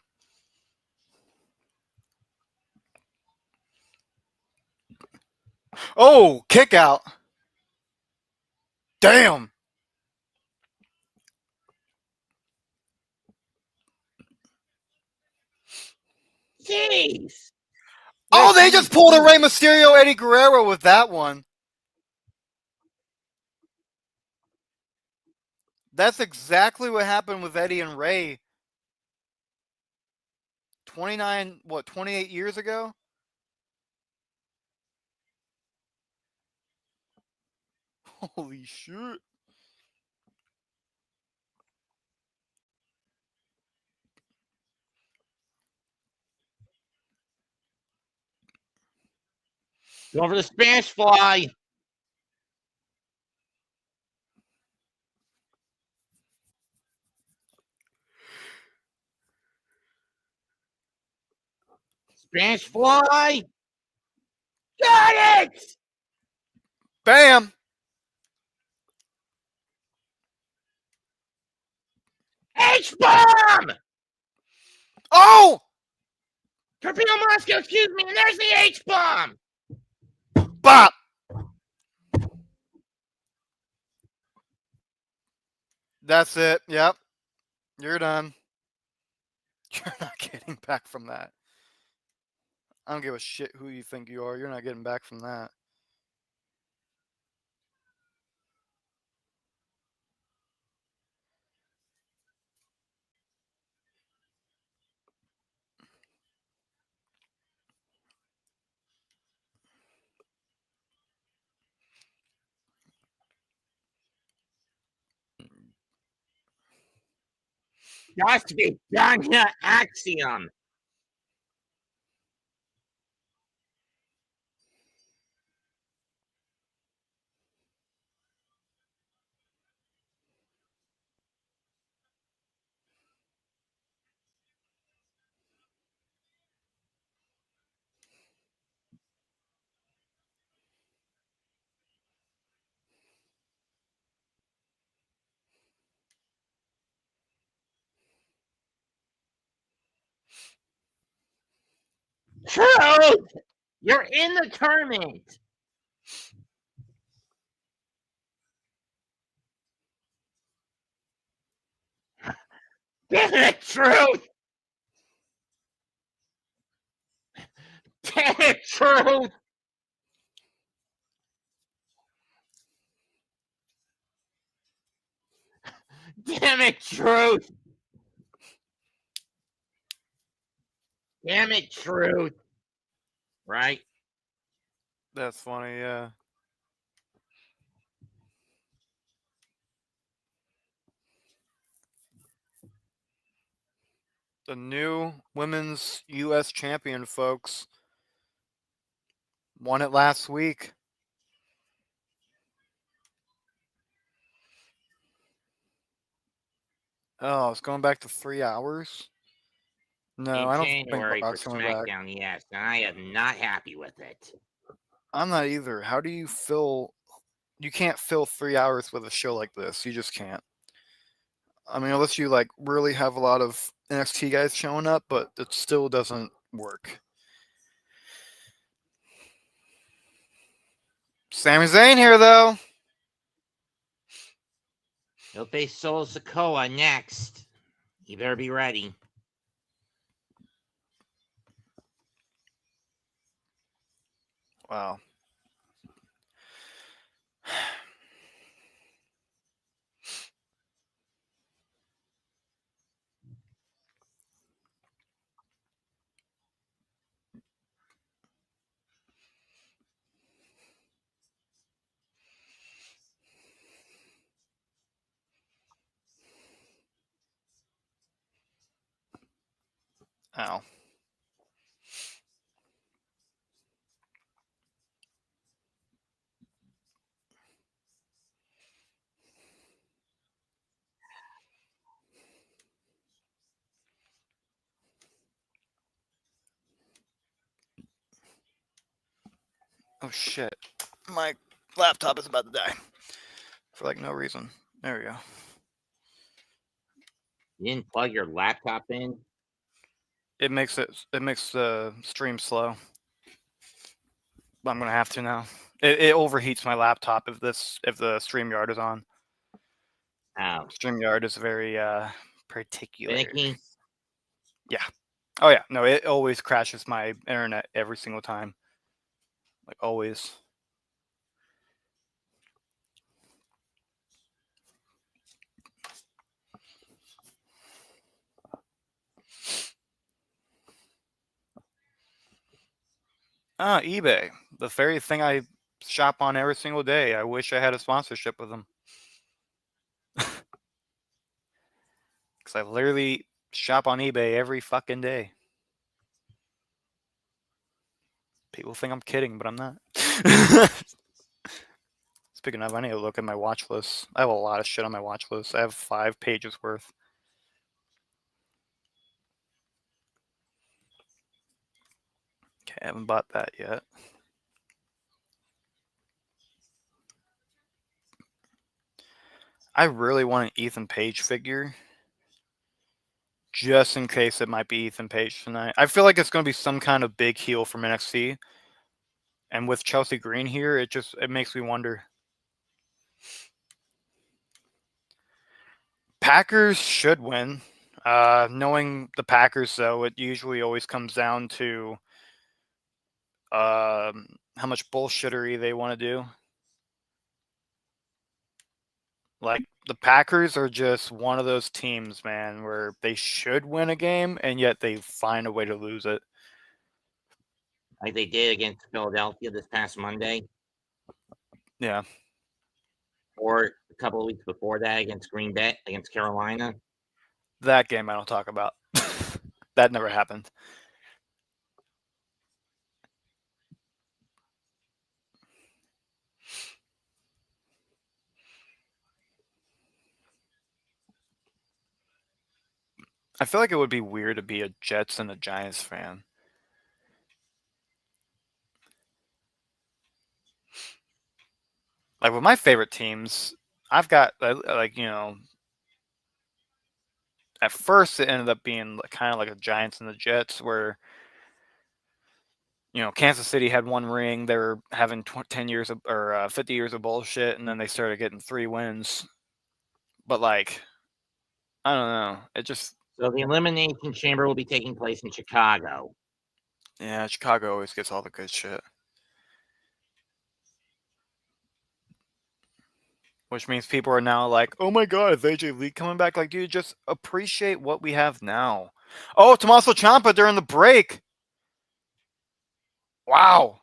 Oh, kick out. Damn. Jeez. Oh, they just pulled a Rey Mysterio Eddie Guerrero with that one. That's exactly what happened with Eddie and Ray 28 years ago? Holy shit. Going for the Spanish fly. Spanish fly. Got it! Bam! H-bomb! Oh! Torpedo Moscow, excuse me, and there's the H-bomb! Bop! That's it. Yep. You're done. You're not getting back from that. I don't give a shit who you think you are. You're not getting back from that. Just be done here, Axiom. Truth! You're in the tournament. Damn it, Truth! Damn it, Truth! Damn it, Truth! Damn it, Truth! Right? That's funny, yeah. The new women's U.S. champion, folks. Won it last week. Oh, it's going back to 3 hours? No, In I don't think January for Brock's coming back. Smackdown, yes, and I am not happy with it. I'm not either. How do you fill... You can't fill 3 hours with a show like this. You just can't. I mean, unless you, like, really have a lot of NXT guys showing up, but it still doesn't work. Sami Zayn here, though. He'll face Solo Sikoa next. You better be ready. Wow. Ow. Oh, shit. My laptop is about to die. For, like, no reason. There we go. You didn't plug your laptop in? It makes the stream slow. But I'm gonna have to now. It overheats my laptop if the StreamYard is on. Oh. StreamYard is very particular. Finicky? Yeah. Oh yeah. No, it always crashes my internet every single time. Like always. eBay. The very thing I shop on every single day. I wish I had a sponsorship with them. Because I literally shop on eBay every fucking day. People think I'm kidding, but I'm not. Speaking of, I need to look at my watch list. I have a lot of shit on my watch list. I have 5 pages worth. Okay, I haven't bought that yet. I really want an Ethan Page figure. Just in case it might be Ethan Page tonight. I feel like it's going to be some kind of big heel from NXT. And with Chelsea Green here, it makes me wonder. Packers should win. Knowing the Packers, though, it usually always comes down to how much bullshittery they want to do. Like, the Packers are just one of those teams, man, where they should win a game, and yet they find a way to lose it. Like they did against Philadelphia this past Monday, Yeah. or a couple of weeks before that against Green Bay, against Carolina. That game I don't talk about. That never happened. I feel like it would be weird to be a Jets and a Giants fan. Like with my favorite teams, I've got like, you know, at first it ended up being kind of like the Giants and the Jets, where, you know, Kansas City had one ring, they were having 10 years of, or 50 years of bullshit, and then they started getting 3 wins. But like, I don't know, it just, So the Elimination Chamber will be taking place in Chicago. yeah, Chicago always gets all the good shit. Which means people are now like, oh my god, is AJ Lee coming back? Like, dude, just appreciate what we have now. Oh, Tommaso Ciampa during the break. Wow.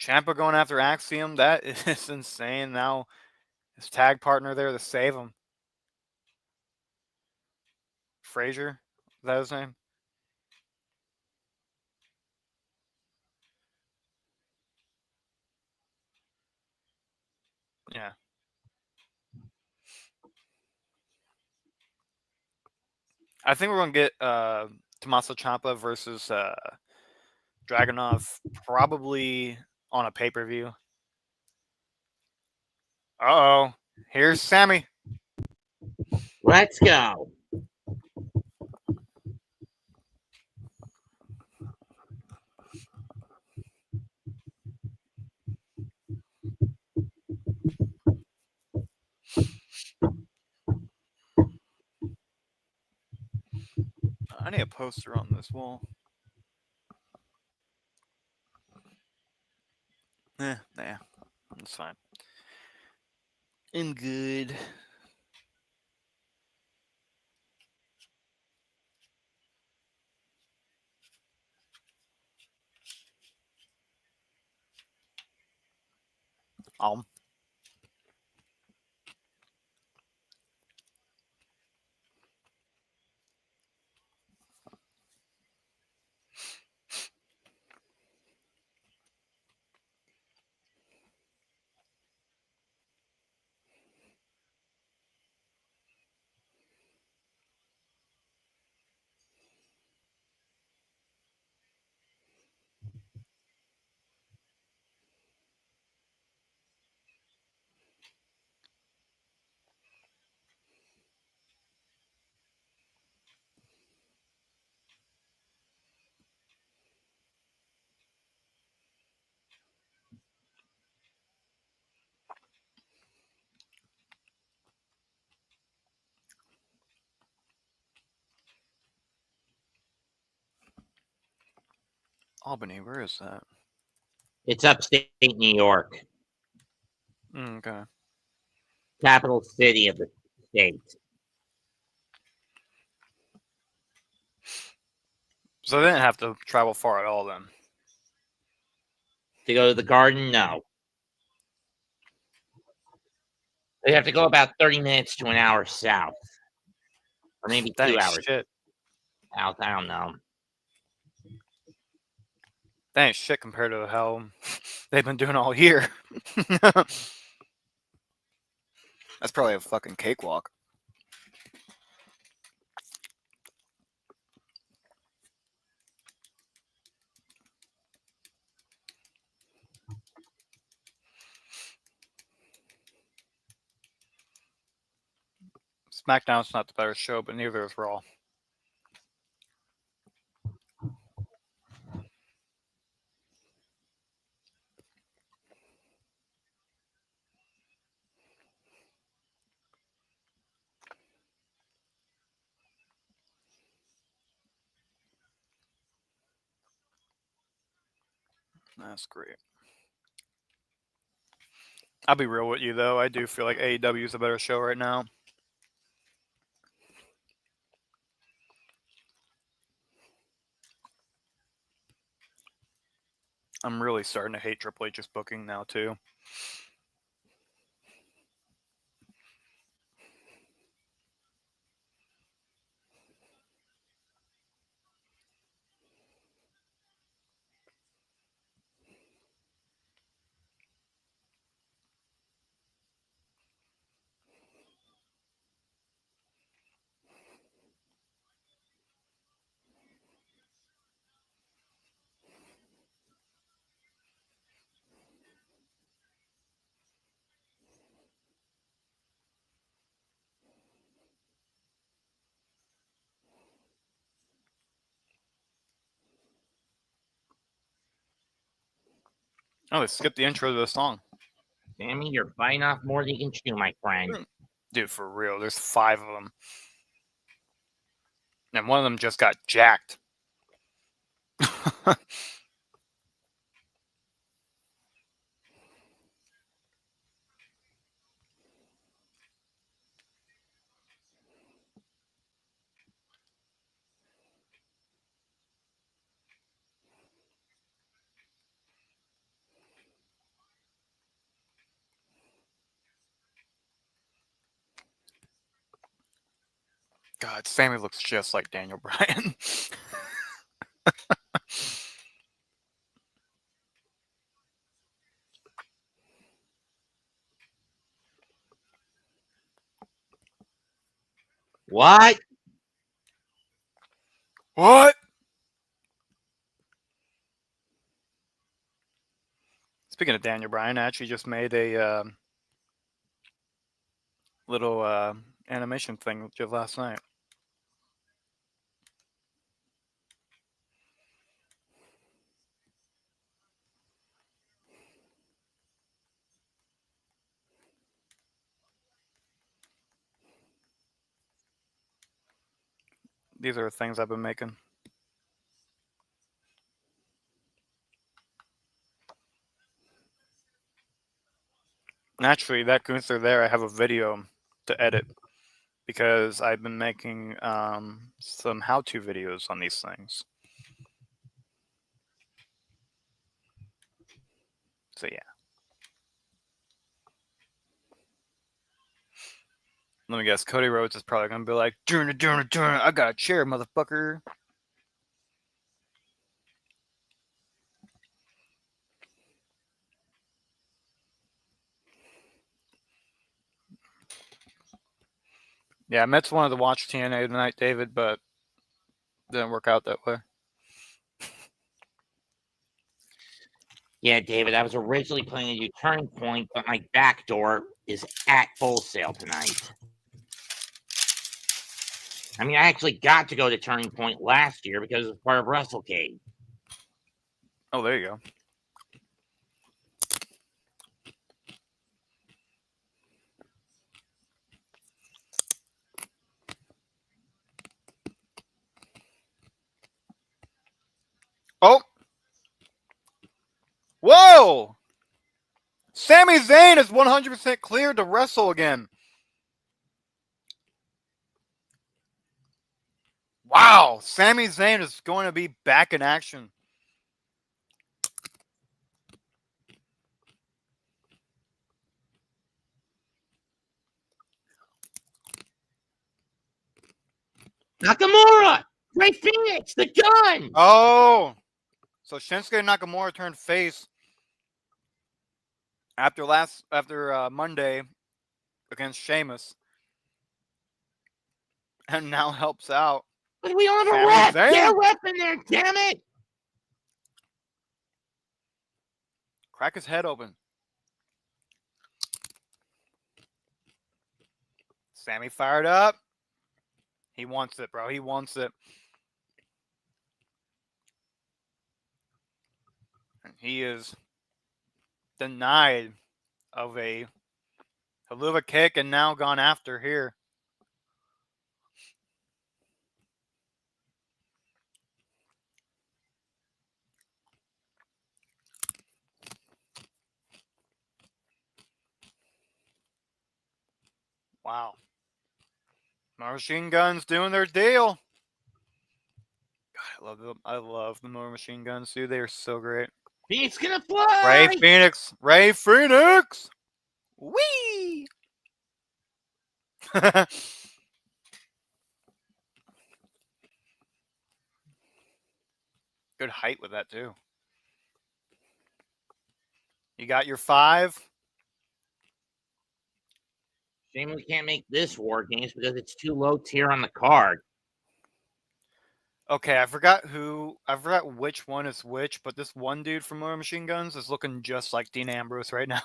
Ciampa going after Axiom. That is insane. Now his tag partner there to save him. Frazier. Is that his name? Yeah. I think we're going to get Tommaso Ciampa versus Dragunov probably on a pay-per-view. Uh-oh. Here's Sammy. Let's go. I need a poster on this wall. Nah, that's fine. I'm good. Albany, where is that? It's upstate New York, Okay. capital city of the state. So they didn't have to travel far at all then. To go to the Garden, no. They have to go about 30 minutes to an hour south, or maybe That 2 ain't hours shit. south. I don't know. That ain't shit compared to how they've been doing all year. That's probably a fucking cakewalk. SmackDown's not the better show, but neither is Raw. That's great. I'll be real with you, though. I do feel like AEW is a better show right now. I'm really starting to hate Triple H's booking now, too. Oh, they skipped the intro to the song. Sammy, you're biting off more than you can chew, my friend. Dude, for real. There's 5 of them. And one of them just got jacked. God, Sammy looks just like Daniel Bryan. What? What? Speaking of Daniel Bryan, I actually just made a little animation thing just last night. These are the things I've been making. Naturally, that Gunther there, I have a video to edit because I've been making some how-to videos on these things. So yeah. Let me guess, Cody Rhodes is probably gonna be like, "Durn, I got a chair, motherfucker." Yeah, I meant to wanted to watch TNA tonight, David, but didn't work out that way. Yeah, David, I was originally planning to do Turning Point, but my back door is at Full Sail tonight. I mean, I actually got to go to Turning Point last year because it was part of WrestleCade. Oh, there you go. Oh! Whoa! Sami Zayn is 100% cleared to wrestle again. Wow! Sami Zayn is going to be back in action. Nakamura! Ray Phoenix, the gun! Oh! So Shinsuke Nakamura turned face after Monday against Sheamus, and now helps out. But we don't have a Sami ref! Zayn. Get a ref in there, damn it! Crack his head open. Sammy fired up. He wants it, bro. He wants it. And he is denied of a haluva kick and now gone after here. Wow. Machine Guns doing their deal. God, I love the Machine Guns, dude. They are so great. He's gonna fly. Ray Phoenix. Ray Phoenix. Whee! Good height with that, too. You got your 5. Shame we can't make this War Games because it's too low tier on the card. Okay, I forgot which one is which, but this one dude from Machine Guns is looking just like Dean Ambrose right now.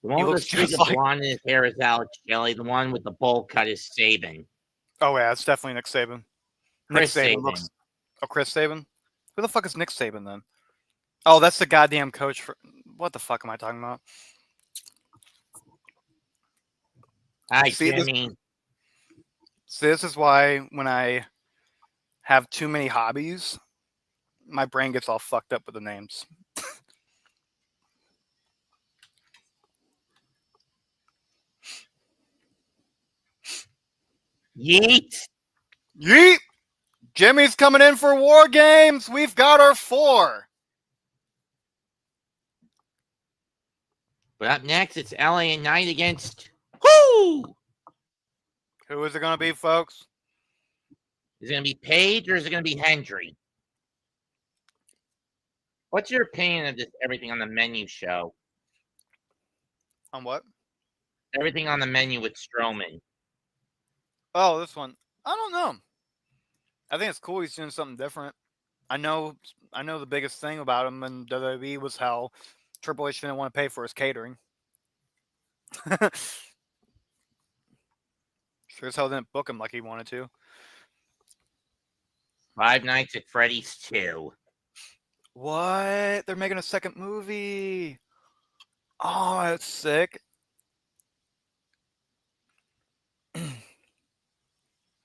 The one He with the looks streak just of like- blonde in his hair is Alex Shelley. The one with the bowl cut is Saban. Oh yeah, it's definitely Nick Saban. Chris Nick Saban Saban. looks. Oh, Chris Saban. Who the fuck is Nick Saban then? Oh, that's the goddamn coach for. What the fuck am I talking about? Hi, See, Jimmy. This is why when I have too many hobbies, my brain gets all fucked up with the names. Yeet. Yeet! Jimmy's coming in for War Games. We've got our 4. But up next, it's LA and Knight against who? Who is it going to be, folks? Is it going to be Page or is it going to be Hendry? What's your opinion of this everything on the menu show? On what? Everything on the menu with Strowman. Oh, this one. I don't know. I think it's cool he's doing something different. I know the biggest thing about him in WWE was how Triple H didn't want to pay for his catering. Sure as hell didn't book him like he wanted to. 5 Nights at Freddy's 2. What? They're making a second movie. Oh, that's sick.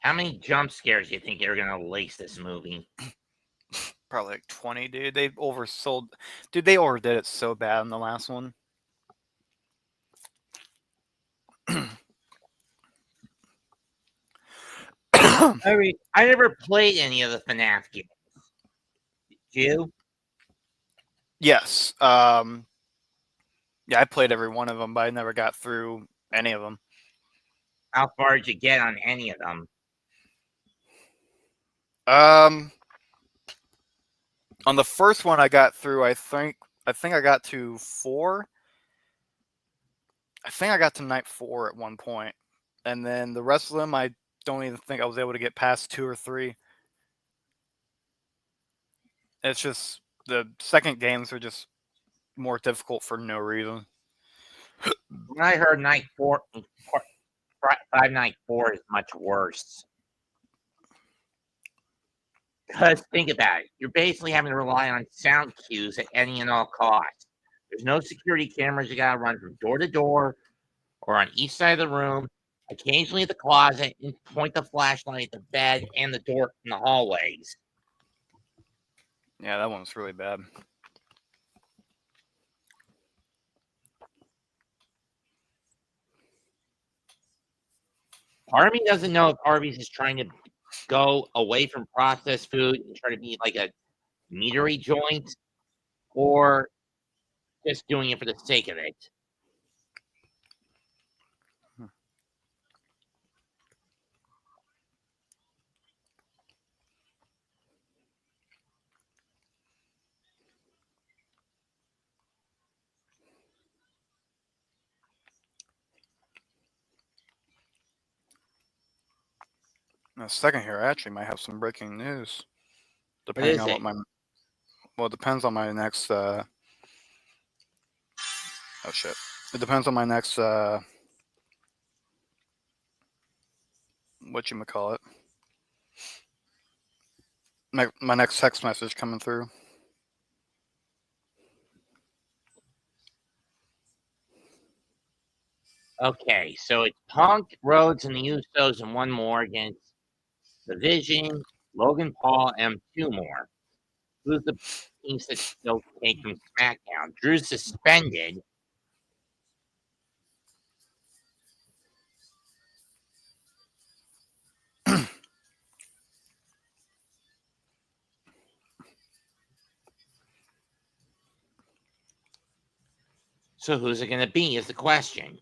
How many jump scares do you think they're going to lace this movie? Probably like 20, dude. They oversold. Dude, they overdid it so bad in the last one. I never played any of the FNAF games. Did you? Yes. Yeah, I played every one of them, but I never got through any of them. How far did you get on any of them? On the first one I got through, I think I got to 4. I think I got to night 4 at one point. And then the rest of them, I don't even think I was able to get past 2 or 3. It's just the second games are just more difficult for no reason. When I heard Night 4, 5 Night 4 is much worse. Because think about it. You're basically having to rely on sound cues at any and all costs. There's no security cameras. You got to run from door to door or on each side of the room, occasionally at the closet, and point the flashlight at the bed and the door in the hallways. Yeah, that one's really bad. Part of me doesn't know if Arby's is trying to go away from processed food and try to be like a meatery joint, or just doing it for the sake of it. In a second here, I actually might have some breaking news. What Depending is on it? what my well, it depends on my next oh shit. It depends on my next whatchamacallit. My next text message coming through. Okay, so it's Punk, Rhodes, and the Usos, and one more against the Vision, Logan Paul, and two more. Who's the piece that still take from SmackDown? Drew's suspended. So who's it going to be is the question.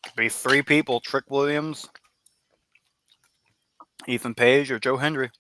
Could be three people: Trick Williams, Ethan Page, or Joe Hendry.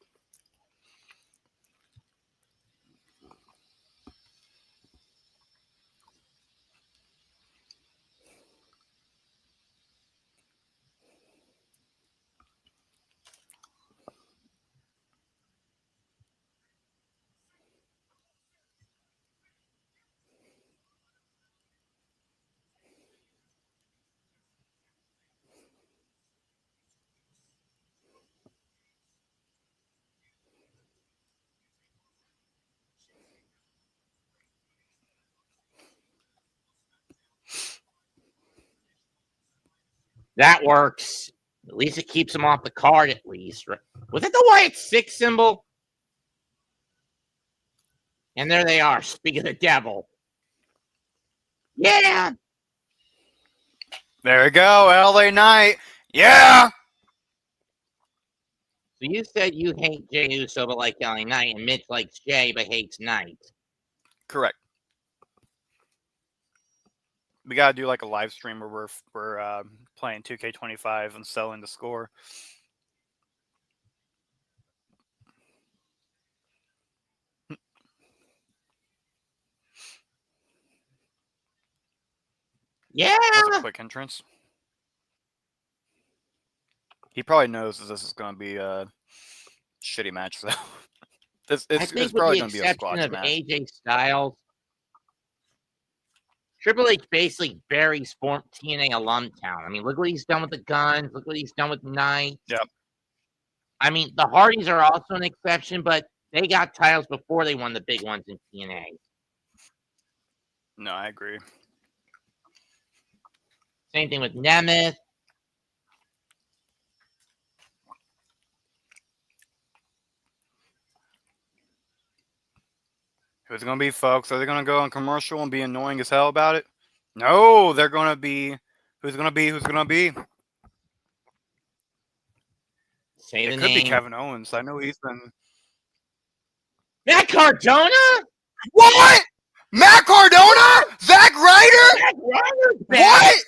That works. At least it keeps them off the card, at least. Was it the Wyatt 6 symbol? And there they are. Speak of the devil. Yeah! There we go, LA Knight. Yeah! So you said you hate Jey Uso but like LA Knight, and Mitch likes Jey but hates Knight. Correct. We gotta do like a live stream where we're playing 2K25 and selling the score. Yeah! That's a quick entrance. He probably knows that this is gonna be a shitty match, though. It's probably gonna be a squash match. AJ Styles, Triple H basically buries TNA Alumtown. I mean, look what he's done with the Guns. Look what he's done with Knight. Yep. I mean, the Hardys are also an exception, but they got titles before they won the big ones in TNA. No, I agree. Same thing with Nemeth. Who's it gonna be, folks? Are they gonna go on commercial and be annoying as hell about it? No, they're gonna be. Who's gonna be? Who's gonna be? Say the It could name. be Kevin Owens. I know he's been. Matt Cardona? What? Matt Cardona? Zack Ryder? Zack Ryder's back. What?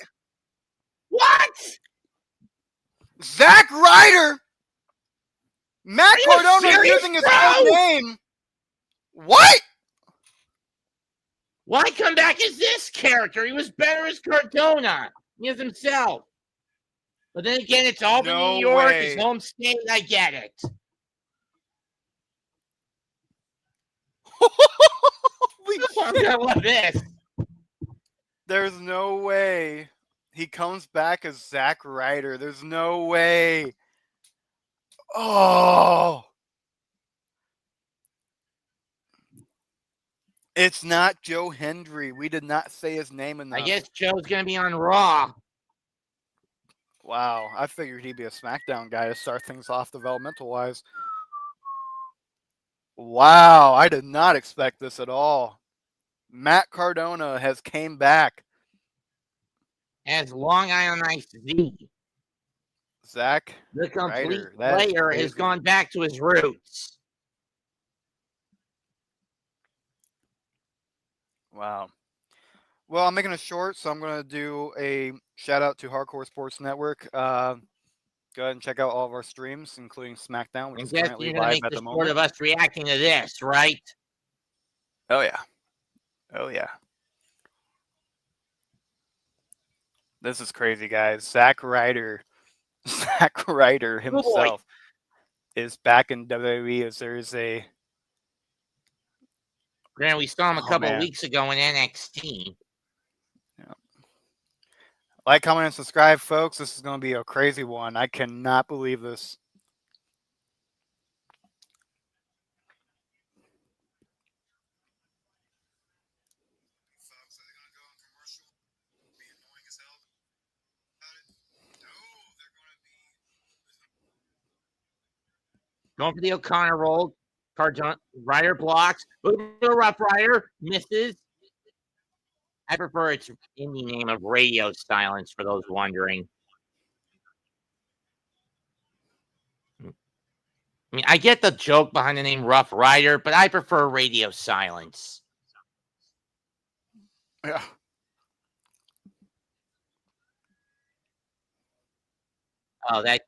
What? Zack Ryder? Matt you Cardona is serious, using his bro? own name. What? Why come back as this character? He was better as Cardona. He is himself. But then again, it's Albany, No New York, way. his home state. I get it. Holy I'm shit. gonna love this. There's no way he comes back as Zack Ryder. There's no way. Oh. It's not Joe Hendry. We did not say his name enough. I guess Joe's gonna be on Raw. Wow, I figured he'd be a SmackDown guy to start things off developmental-wise. Wow, I did not expect this at all. Matt Cardona has came back. As Long Island Ice Z. Zack The complete Ryder. That is player has crazy. gone back to his roots. Wow. Well, I'm making it short, so I'm going to do a shout out to Hardcore Sports Network. Go ahead and check out all of our streams, including SmackDown, which And is guess currently you're gonna live make at the the sport moment. of us reacting to this, right? Oh, yeah. Oh, yeah. This is crazy, guys. Zack Ryder himself is back in WWE as there is a Granted, we saw him a Oh, couple of man. weeks ago in NXT. Like, comment, and subscribe, folks. This is going to be a crazy one. I cannot believe this. Going for the O'Connor roll. Ryder blocks. Rough Rider misses. I prefer its indie name of Radio Silence for those wondering. I mean, I get the joke behind the name Rough Rider, but I prefer Radio Silence. Yeah. Oh, that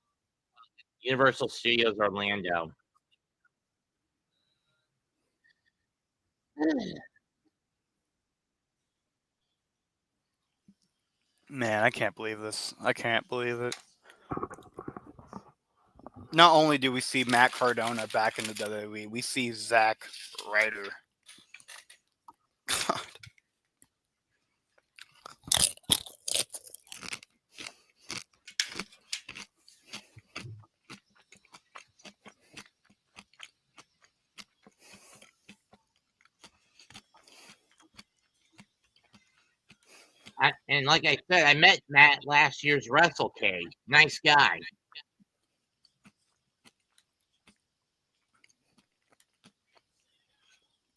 Universal Studios Orlando. Man, I can't believe this. I can't believe it. Not only do we see Matt Cardona back in the WWE, we see Zack Ryder. God. And like I said, I met Matt last year's WrestleCade. Nice guy.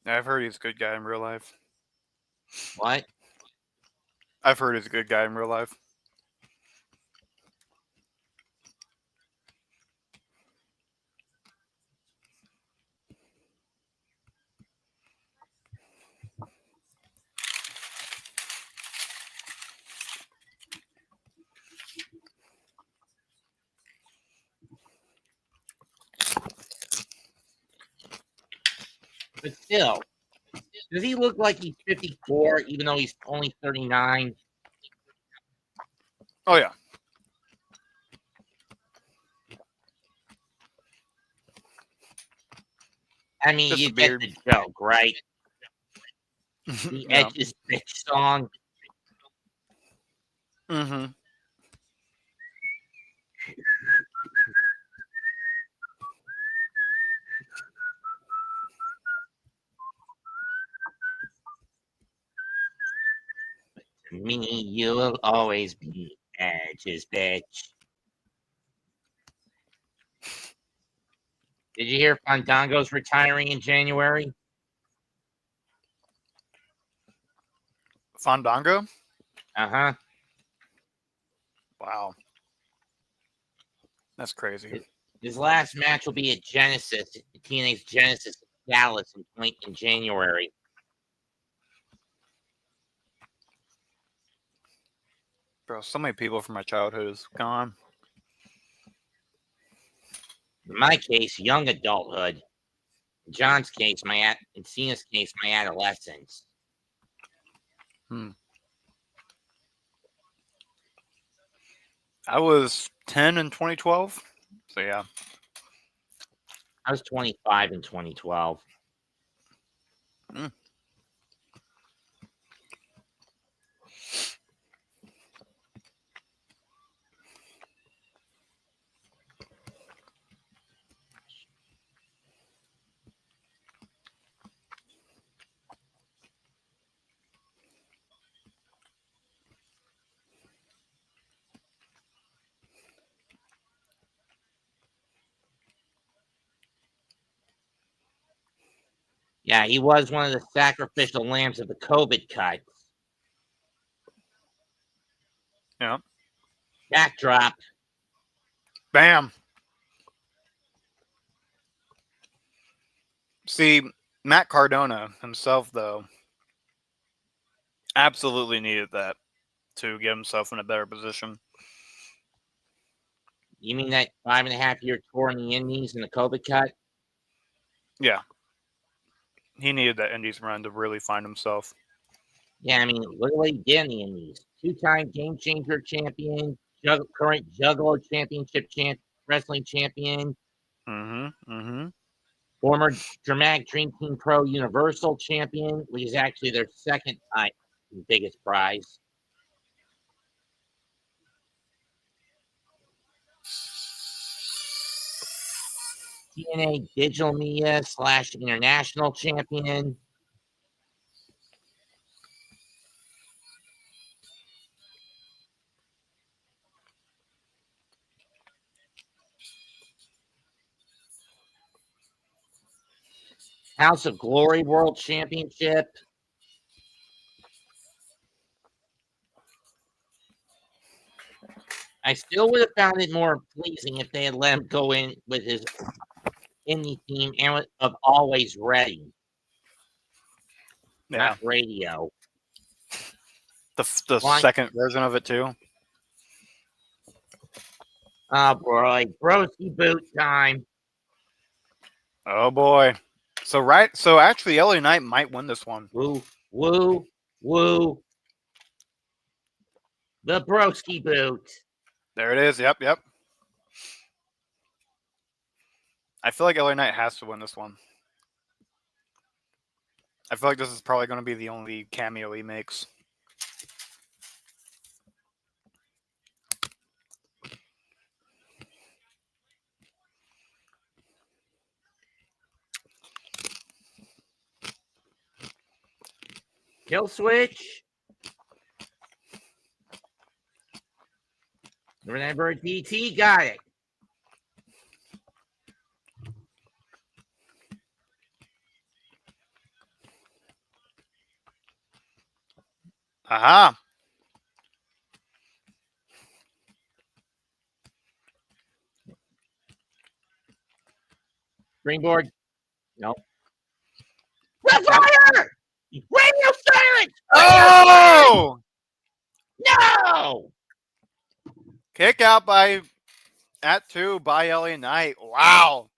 I've heard he's a good guy in real life. What? I've heard he's a good guy in real life. But still, does he look like he's 54, even though he's only 39? Oh, yeah. I mean, Just you a get beard. the joke, right? The Yeah. Edge's bitch song. Mm-hmm. To me, you'll always be Edge's bitch. Did you hear Fandango's retiring in January? Fandango? Uh-huh. Wow. That's crazy. His last match will be at Genesis, TNA's Genesis Dallas in January. Bro, so many people from my childhood is gone. In my case, young adulthood. In John's case, in Cena's case, my adolescence. I was 10 in 2012. So, yeah. I was 25 in 2012. Yeah, he was one of the sacrificial lambs of the COVID cut. Yeah. Backdrop. Bam. See, Matt Cardona himself, though, absolutely needed that to get himself in a better position. You mean that 5.5-year tour in the Indies and the COVID cut? Yeah. He needed that Indies run to really find himself. Yeah, I mean, look at what he did in the Indies. 2-time Game Changer champion, current Juggalo Championship wrestling champion. Mm-hmm. Mm-hmm. Former Dramatic Dream Team Pro Universal Champion, which is actually their second biggest prize. TNA Digital Media / International Champion. House of Glory World Championship. I still would have found it more pleasing if they had let him go in with his indie theme and of Always Ready. Yeah. Not radio. The second version of it too. Oh boy, Broski boot time. Oh boy. So actually LA Knight might win this one. Woo, woo, woo. The Broski boot. There it is. Yep. I feel like LA Knight has to win this one. I feel like this is probably going to be the only cameo he makes. Kill switch. Remember DT got it. Aha. Springboard. Nope. Red fire! Radio silence! Oh! No! Kick out at 2 by LA Knight. Wow.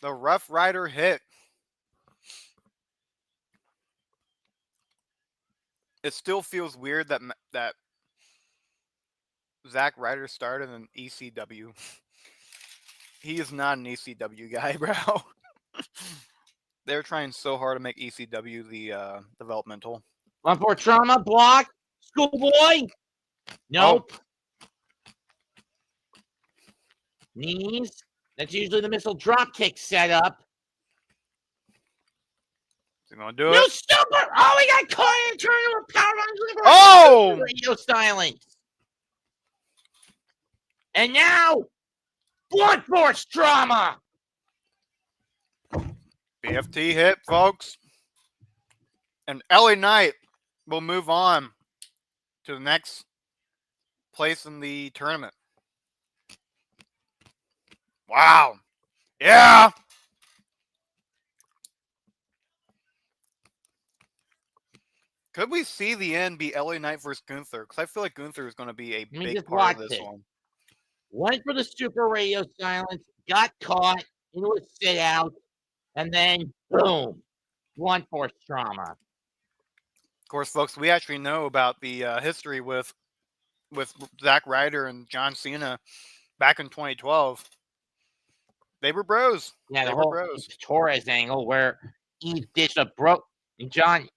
The Rough Rider hit. It still feels weird that Zack Ryder started in ECW. He is not an ECW guy, bro. They're trying so hard to make ECW the developmental. 1-4 trauma block. Schoolboy. Nope. Oh. Knees. That's usually the missile drop kick setup. Is he gonna do You it? stupid! Oh, he got caught and turned over power on. Oh! Radio silence. And now, Blood Force trauma. BFT hit, folks. And LA Knight will move on to the next place in the tournament. Wow. Yeah. Could we see the end be LA Knight versus Gunther? Because I feel like Gunther is going to be a big part of this one. Went for the super radio silence, got caught into a sit out, and then boom, 1-4 trauma. Of course, folks, we actually know about the history with Zack Ryder and John Cena back in 2012. They were bros. Yeah, they the were whole bros. Torres angle where Eve ditched a broke, and John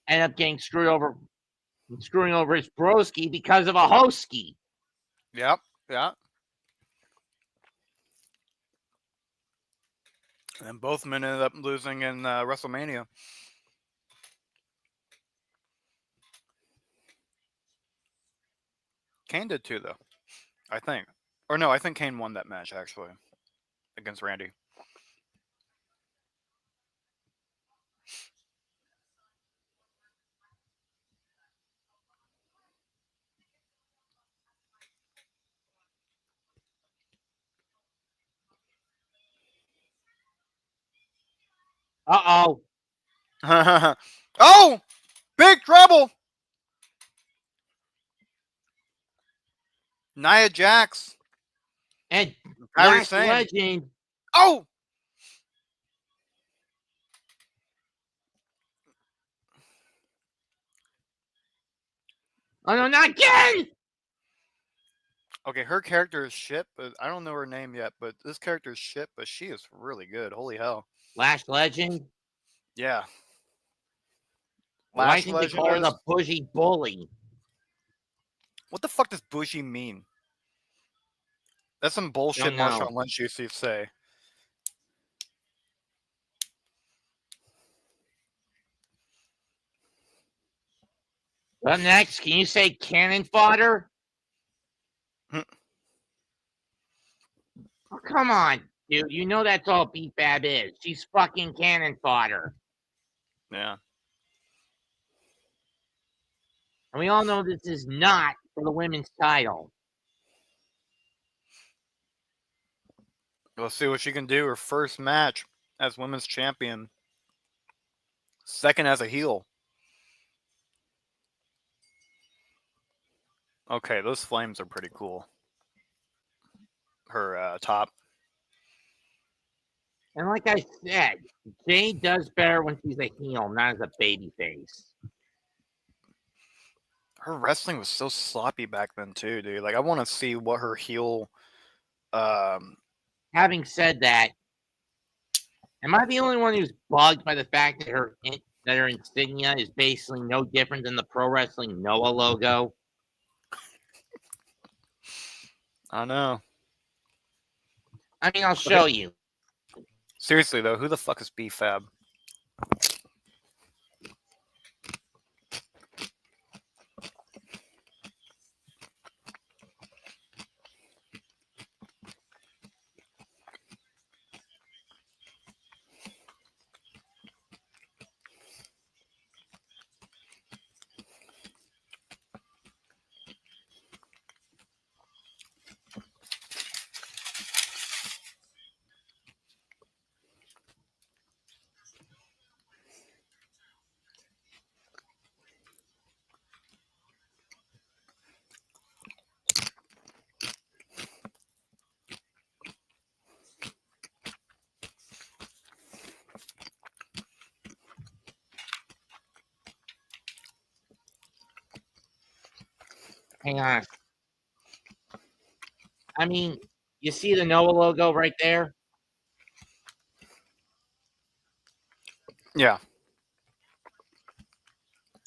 ended up getting screwing over his broski because of a hoski. Yep. Yeah. And both men ended up losing in WrestleMania. Kane did too, though. I think. Or no, I think Kane won that match, actually, against Randy. Uh-oh. Oh! Big trouble! Nia Jax. And Kyrie Last Sane. Legend. Oh! Oh, no, not again! Okay, her character is shit, but I don't know her name yet. But this character is shit, but she is really good. Holy hell! Lash Legend. Yeah, Why Lash didn't they Legend call her is. the bougie bully? What the fuck does bougie mean? That's some bullshit Don't know. Marshawn Lynch used to say. Up next, can you say cannon fodder? Hmm. Oh, come on, dude. You know that's all Beat Bab is. She's fucking cannon fodder. Yeah. And we all know this is not for the women's title. We'll see what she can do. Her first match as women's champion. Second as a heel. Okay, those flames are pretty cool. Her top. And like I said, Jade does better when she's a heel, not as a baby face. Her wrestling was so sloppy back then too, dude. Like I want to see what her heel. Having said that, am I the only one who's bugged by the fact that her insignia is basically no different than the Pro Wrestling Noah logo? I know. I mean, I'll show you. Seriously though, who the fuck is B-Fab? Hang on. I mean, you see the Noah logo right there? Yeah,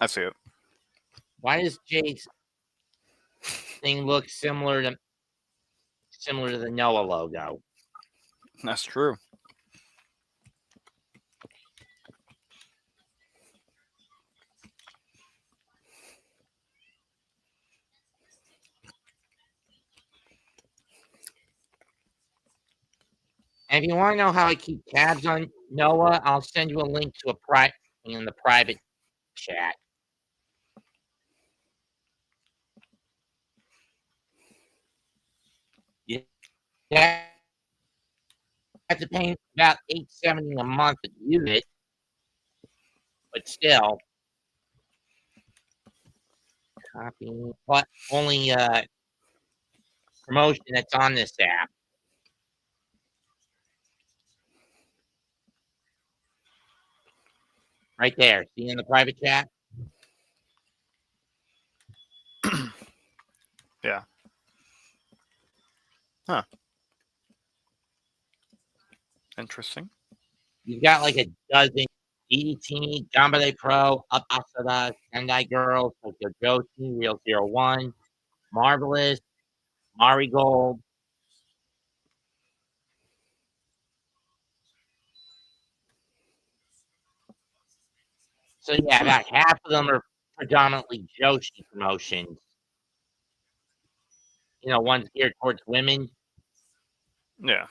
I see it. Why does Jade's thing look similar to the Noah logo? That's true. And if you want to know how I keep tabs on Noah, I'll send you a link to in the private chat. You have to pay about $8.70 a month to use it, but still, copy. But only promotion that's on this app. Right there. See in the private chat? Yeah. Huh. Interesting. You've got like a dozen DDT, Gambale Pro, Up Asada, Sendai Girls, Tokyo Joshi, Real 01, Marvelous, Marigold. So yeah, about half of them are predominantly Joshi promotions. You know, one's geared towards women. Yeah.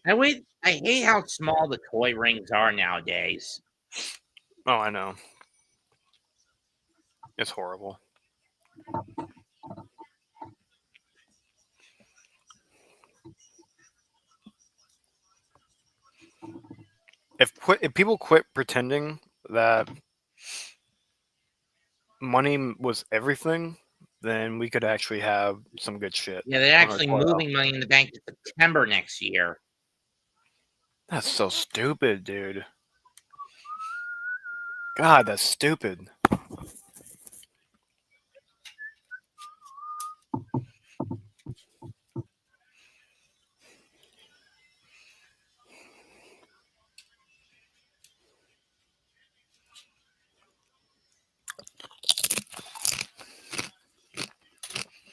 I hate how small the toy rings are nowadays. Oh, I know. It's horrible. If people quit pretending that money was everything, then we could actually have some good shit. Yeah, they're on the actually toy aisle. moving Money in the Bank to September next year. That's so stupid, dude. God, that's stupid.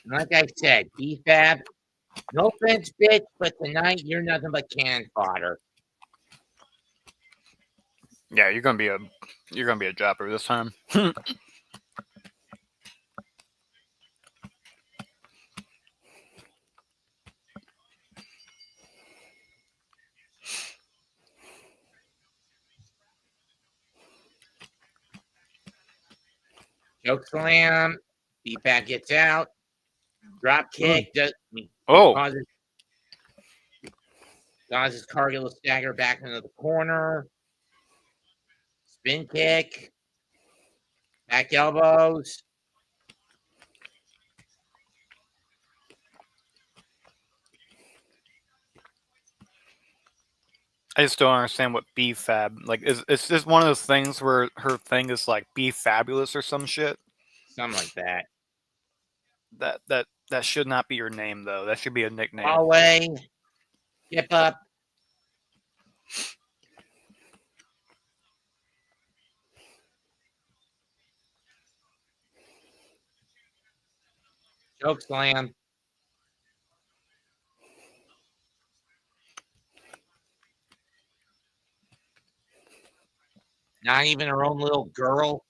Like I said, BFAB, no offense, bitch, but tonight you're nothing but cannon fodder. Yeah, you're gonna be a dropper this time. Choke slam, BFAB gets out, drop kick, Oh, causes Cargill to stagger back into the corner, spin kick, back elbows. I just don't understand what B Fab like. It's just one of those things where her thing is like be fabulous or some shit. Something like that. That should not be your name though. That should be a nickname. Hallway, skip up. Choke slam. Not even her own little girl.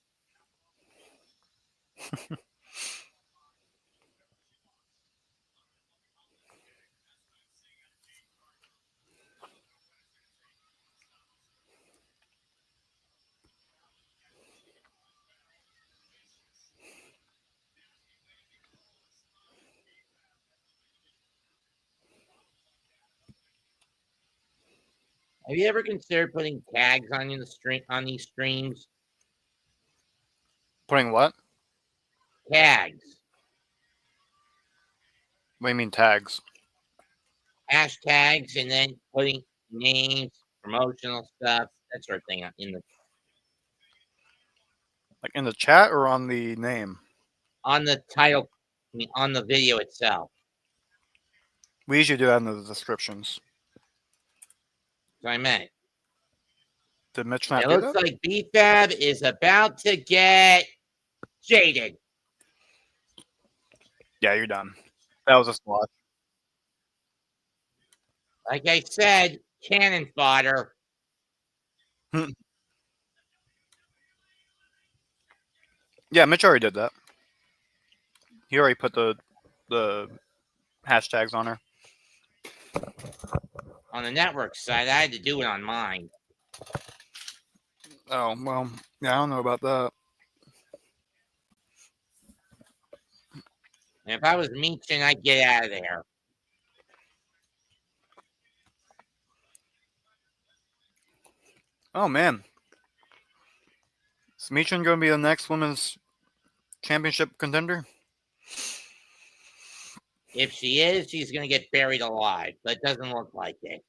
Have you ever considered putting tags on these streams? Putting what? Tags, What do you mean tags? hashtags, and then putting names, promotional stuff, that sort of thing Like in the chat or on the name? on the title, on the video itself. We usually do that in the descriptions. So I meant. Did Mitch not It do looks that? like BFAB is about to get jaded. Yeah, you're done. That was a squash. Like I said, cannon fodder. Yeah, Mitch already did that. He already put the hashtags on her. On the network side, I had to do it on mine. Oh well, yeah, I don't know about that. And if I was Meechin, I'd get out of there. Oh man, is Michin going to be the next women's championship contender? If she is, she's going to get buried alive. But it doesn't look like it.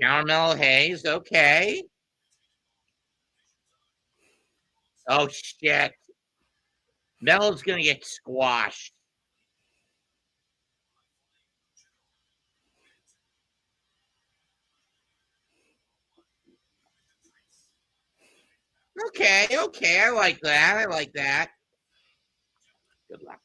Carmelo Hayes. Okay. Oh, shit. Melo's going to get squashed. Okay. I like that. Good luck.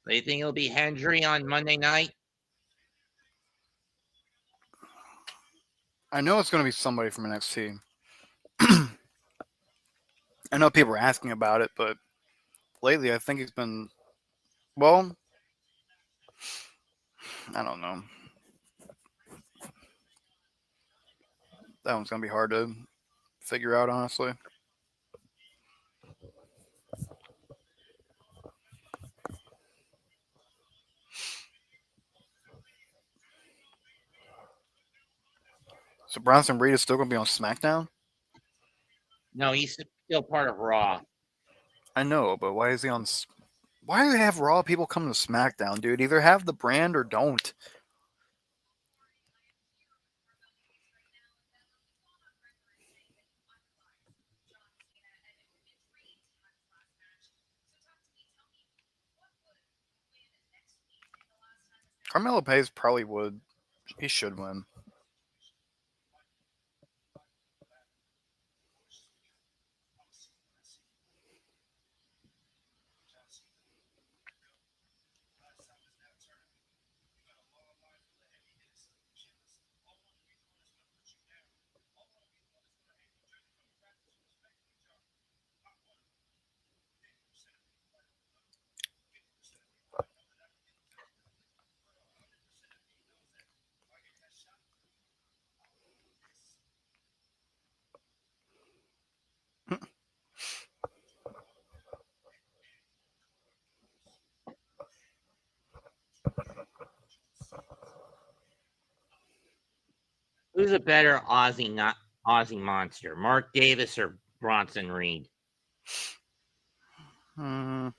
Do you think it'll be Hendry on Monday night? I know it's going to be somebody from NXT. I know people are asking about it, but lately I think he's been, well, I don't know. That one's going to be hard to figure out, honestly. So Bronson Reed is still going to be on SmackDown? No, he's still part of Raw. I know, but why is he on? Why do they have Raw people come to SmackDown, dude? Either have the brand or don't. Carmelo Hayes probably would. He should win. Who's a better Aussie monster, Mark Davis or Bronson Reed? Ooh.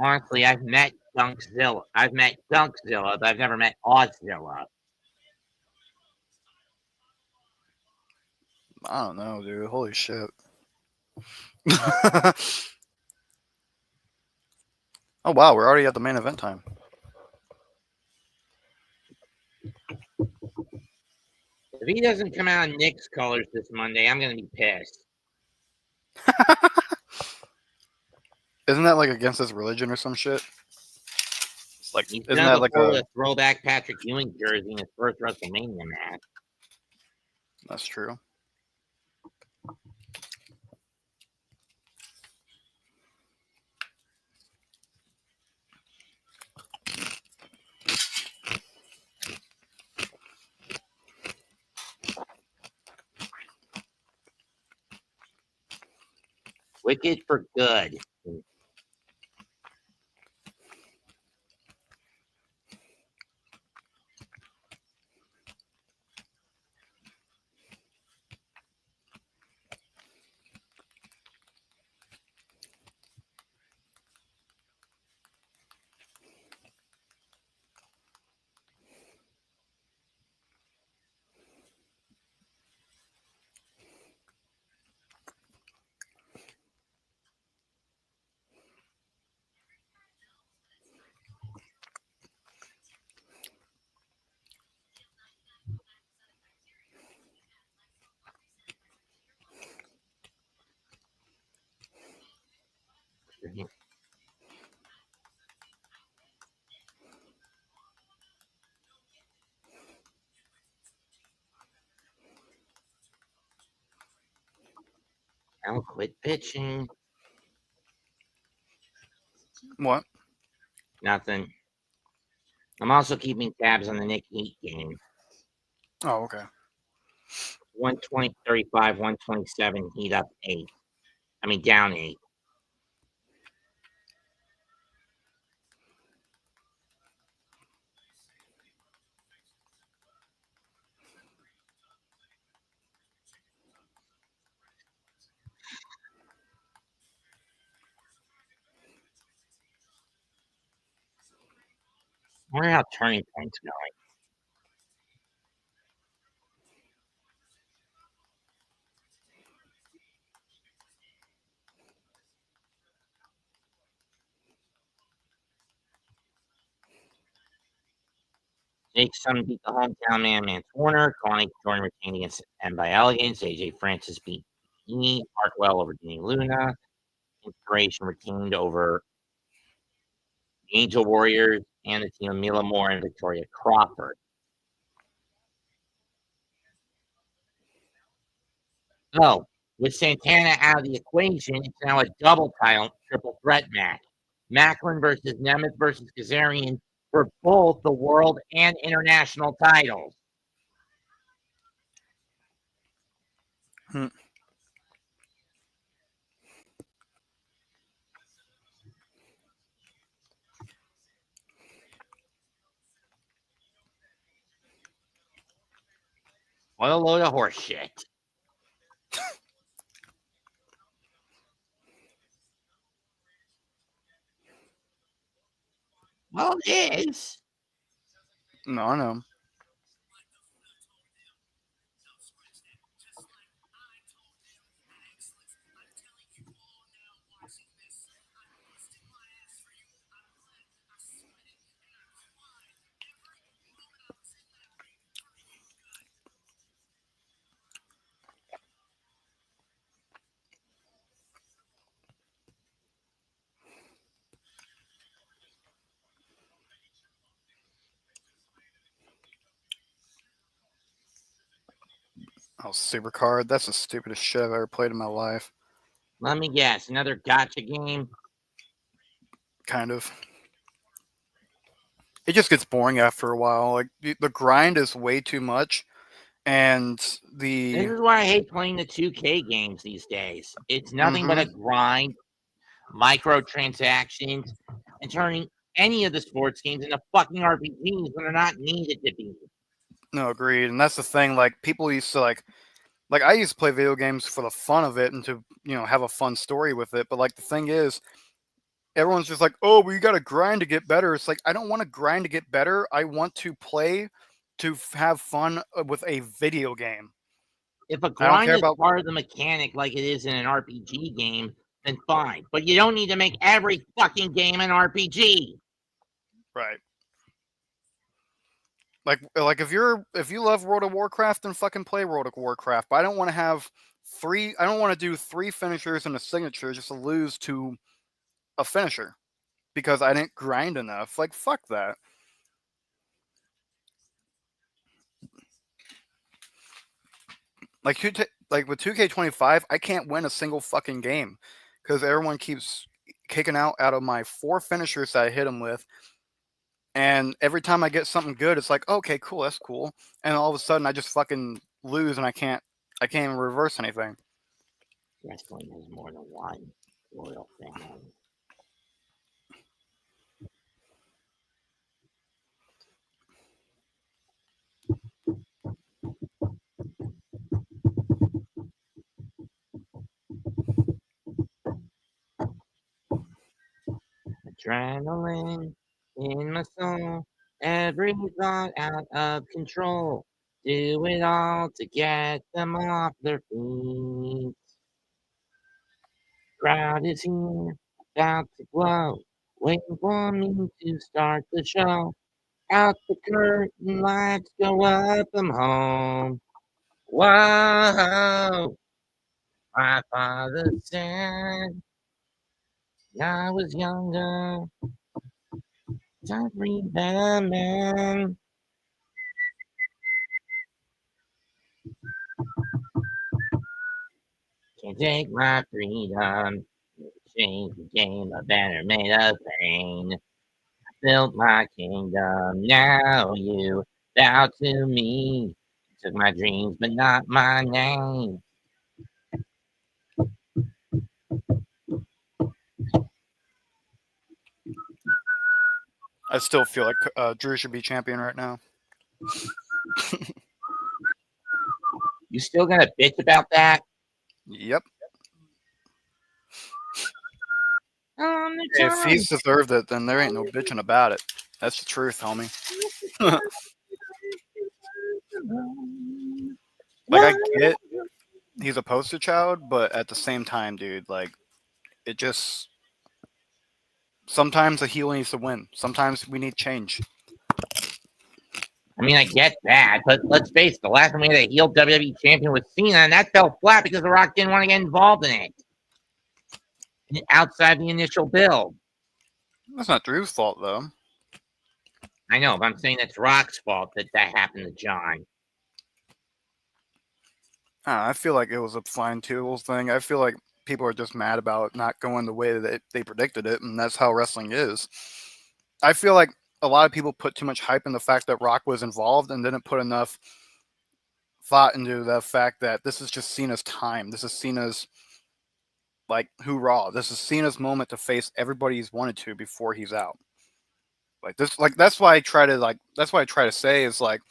Honestly, I've met Dunkzilla, but I've never met Ozzilla. I don't know, dude. Holy shit. Oh wow, we're already at the main event time. If he doesn't come out in Knicks colors this Monday, I'm gonna be pissed. Isn't that like against his religion or some shit? Like, He's isn't done that like before a? with a throwback Patrick Ewing jersey in his first WrestleMania match. That's true. Wicked for good. I'll quit pitching. What? Nothing. I'm also keeping tabs on the Nick Heat game. Oh, okay. 120, 35, 127, heat up 8. I mean, down 8. I wonder how Turning Point's going. Jake Sun beat the hometown man, Mance Warner. Connie Jordan retained against M by Elegance. AJ Francis beat E. Hartwell over Denny Luna. Inspiration retained over the Angel Warriors and the team of Mila Moore and Victoria Crawford. Oh, with Santana out of the equation, it's now a double title triple threat match. Macklin versus Nemeth versus Kazarian for both the world and international titles. What a load of horse shit. Well, it is. No, I know. Oh, Supercard. That's the stupidest shit I've ever played in my life. Let me guess. Another gotcha game? Kind of. It just gets boring after a while. Like, the grind is way too much. And This the. is why I hate playing the 2K games these days. It's nothing but a grind, microtransactions, and turning any of the sports games into fucking RPGs when they're not needed to be. No, agreed. And that's the thing. Like, people used to, like I used to play video games for the fun of it and to, have a fun story with it. But, like, the thing is, everyone's just like, oh, well, you got to grind to get better. It's like, I don't want to grind to get better. I want to play to have fun with a video game. If a I don't grind care is about. part of the mechanic like it is in an RPG game, then fine. But you don't need to make every fucking game an RPG. Right. Like if you love World of Warcraft, then fucking play World of Warcraft. But I don't want to have three. I don't want to do 3 finishers and a signature just to lose to a finisher because I didn't grind enough. Like, fuck that. Like with 2K25, I can't win a single fucking game because everyone keeps kicking out of my 4 finishers that I hit them with. And every time I get something good, it's like, okay, cool, that's cool. And all of a sudden, I just fucking lose, and I can't even reverse anything. Wrestling has more than one loyal fan. Adrenaline in my soul, every thought out of control. Do it all to get them off their feet. Crowd is here, about to glow, waiting for me to start the show. Out the curtain, lights go up, I'm home. Whoa, my father said I was younger. I remember. Can't take my freedom. Change the game, a banner made of pain. Built my kingdom, now you bow to me. took my dreams, but not my name. I still feel like Drew should be champion right now. You still gonna bitch about that? Yep. The If time. he's deserved it, then there ain't no bitching about it. That's the truth, homie. Like, I get he's a poster child, but at the same time, dude, like, it just. Sometimes a heel needs to win. Sometimes we need change. I mean, I get that, but let's face it, the last time we had a heel WWE champion was Cena, and that fell flat because The Rock didn't want to get involved in it outside the initial build. That's not Drew's fault, though. I know, but I'm saying it's Rock's fault that happened to John. I feel like it was a fine tools thing. I feel like people are just mad about it not going the way that they predicted it, and that's how wrestling is. I feel like a lot of people put too much hype in the fact that Rock was involved and didn't put enough thought into the fact that this is just Cena's time. This is Cena's, like, hoorah. This is Cena's moment to face everybody he's wanted to before he's out. Like this, like that's why I try to say is like,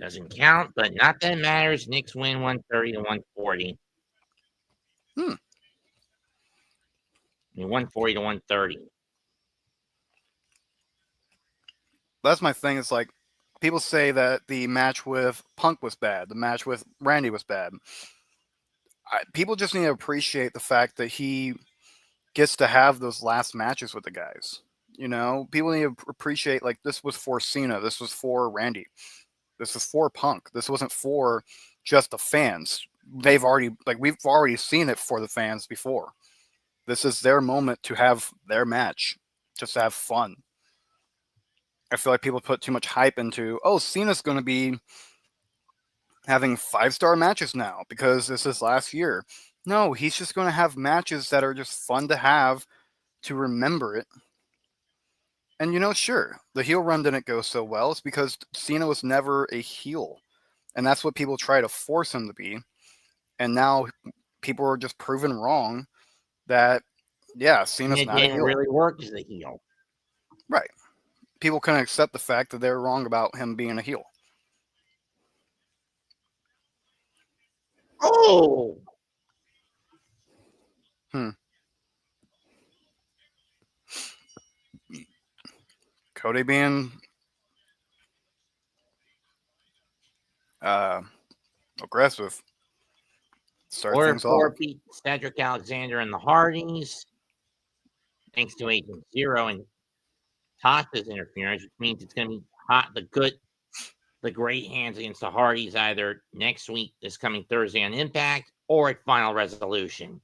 Doesn't count, but not that it matters. Knicks win 130 to 140. I mean, 140 to 130. that's my thing. It's like people say that the match with Punk was bad, the match with Randy was bad. People just need to appreciate the fact that he gets to have those last matches with the guys. You know, people need to appreciate, like, this was for Cena, this was for Randy, this was for Punk. This wasn't for just the fans. We've already seen it for the fans before. This is their moment to have their match, just to have fun. I feel like people put too much hype into, oh, Cena's going to be having 5-star matches now because this is last year. No, he's just going to have matches that are just fun to have, to remember it. And, you know, sure, the heel run didn't go so well. It's because Cena was never a heel. And that's what people try to force him to be. And now people are just proven wrong that, yeah, Cena's It not a didn't heel. really work as a heel. Right. People can accept the fact that they're wrong about him being a heel. Oh! Cody being aggressive. Start Order things off. 4 beat Cedric Alexander and the Hardys, thanks to Agent Zero and Tasha's interference, which means it's going to be hot. The great hands against the Hardys either next week, this coming Thursday on Impact, or at Final Resolution.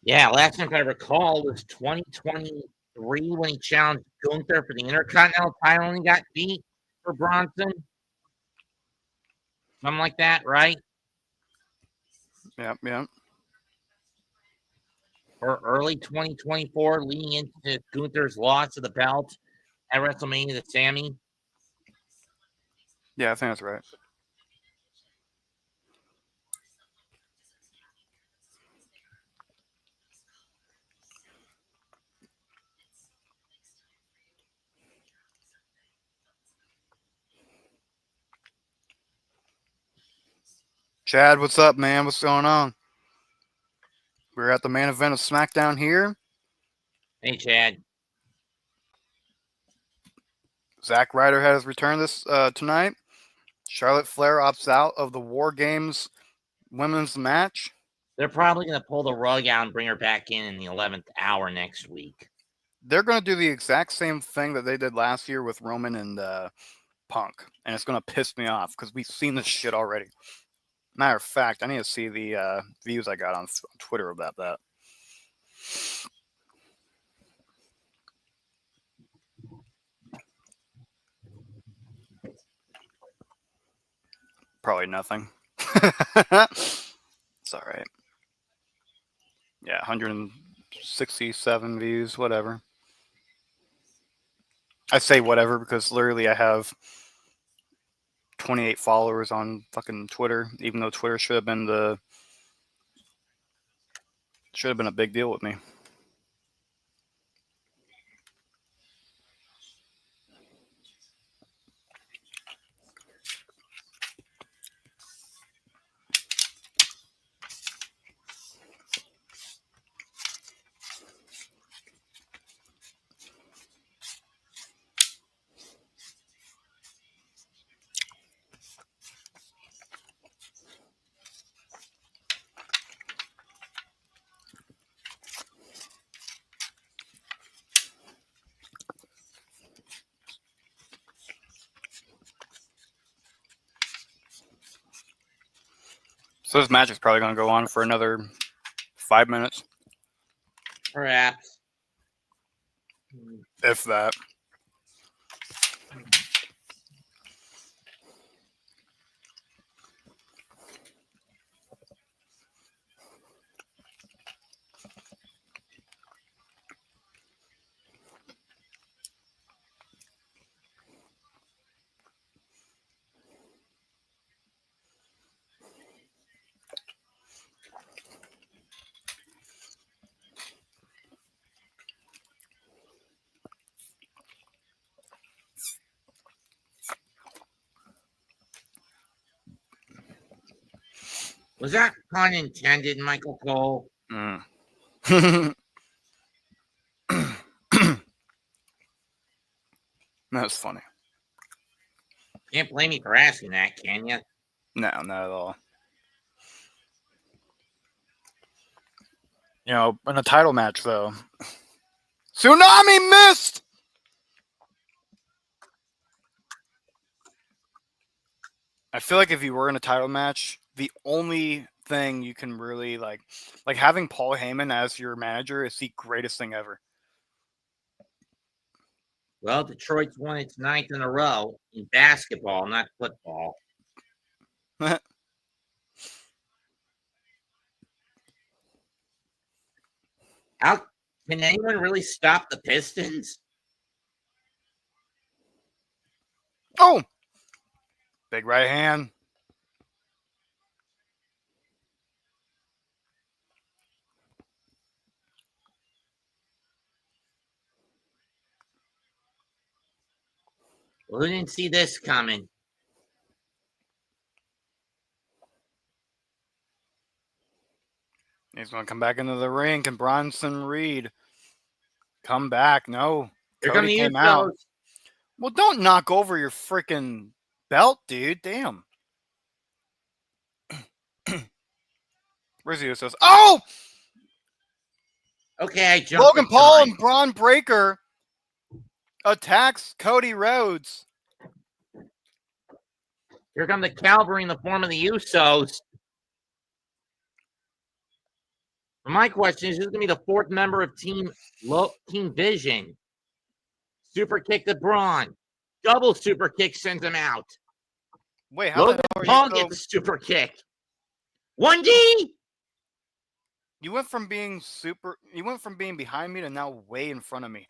Yeah, last time I recall was 2023 when he challenged Gunther for the Intercontinental title and he got beat for Bronson. Something like that, right? Yep. Or early 2024, leading into Gunther's loss of the belt at WrestleMania to Sammy. Yeah, I think that's right. Chad, what's up, man? What's going on? We're at the main event of Smackdown here. Hey, Chad. Zack Ryder has returned this tonight. Charlotte Flair opts out of the War Games women's match. They're probably going to pull the rug out and bring her back in the 11th hour next week. They're going to do the exact same thing that they did last year with Roman and Punk. And it's going to piss me off because we've seen this shit already. Matter of fact, I need to see the views I got on Twitter about that. Probably nothing. It's all right. Yeah, 167 views, whatever. I say whatever because literally I have 28 followers on fucking Twitter, even though Twitter should have been a big deal with me. So this match is probably going to go on for another 5 minutes, Perhaps. if that. Was that pun intended, Michael Cole? That's funny. Can't blame me for asking that, can you? No, not at all. You know, in a title match, though. Tsunami missed! I feel like if you were in a title match, the only thing you can really, like having Paul Heyman as your manager is the greatest thing ever. Well, Detroit's won its 9th in a row in basketball, not football. How can anyone really stop the Pistons? Oh! Big right hand. Well, who didn't see this coming? He's going to come back into the ring. Can Bronson Reed come back? No. Here come Cody the came out. Usos. Well, don't knock over your freaking belt, dude. Damn. Where's the Usos? Oh! Okay, I jumped. Logan Paul and Braun Breaker attacks Cody Rhodes. Here come the cavalry in the form of the Usos. My question is, who's going to be the 4th member of Team Vision? Super kick to Braun. Double super kick sends him out. Wait, how Logan the hell Paul are you gets a super kick. 1D. You went from being behind me to now way in front of me.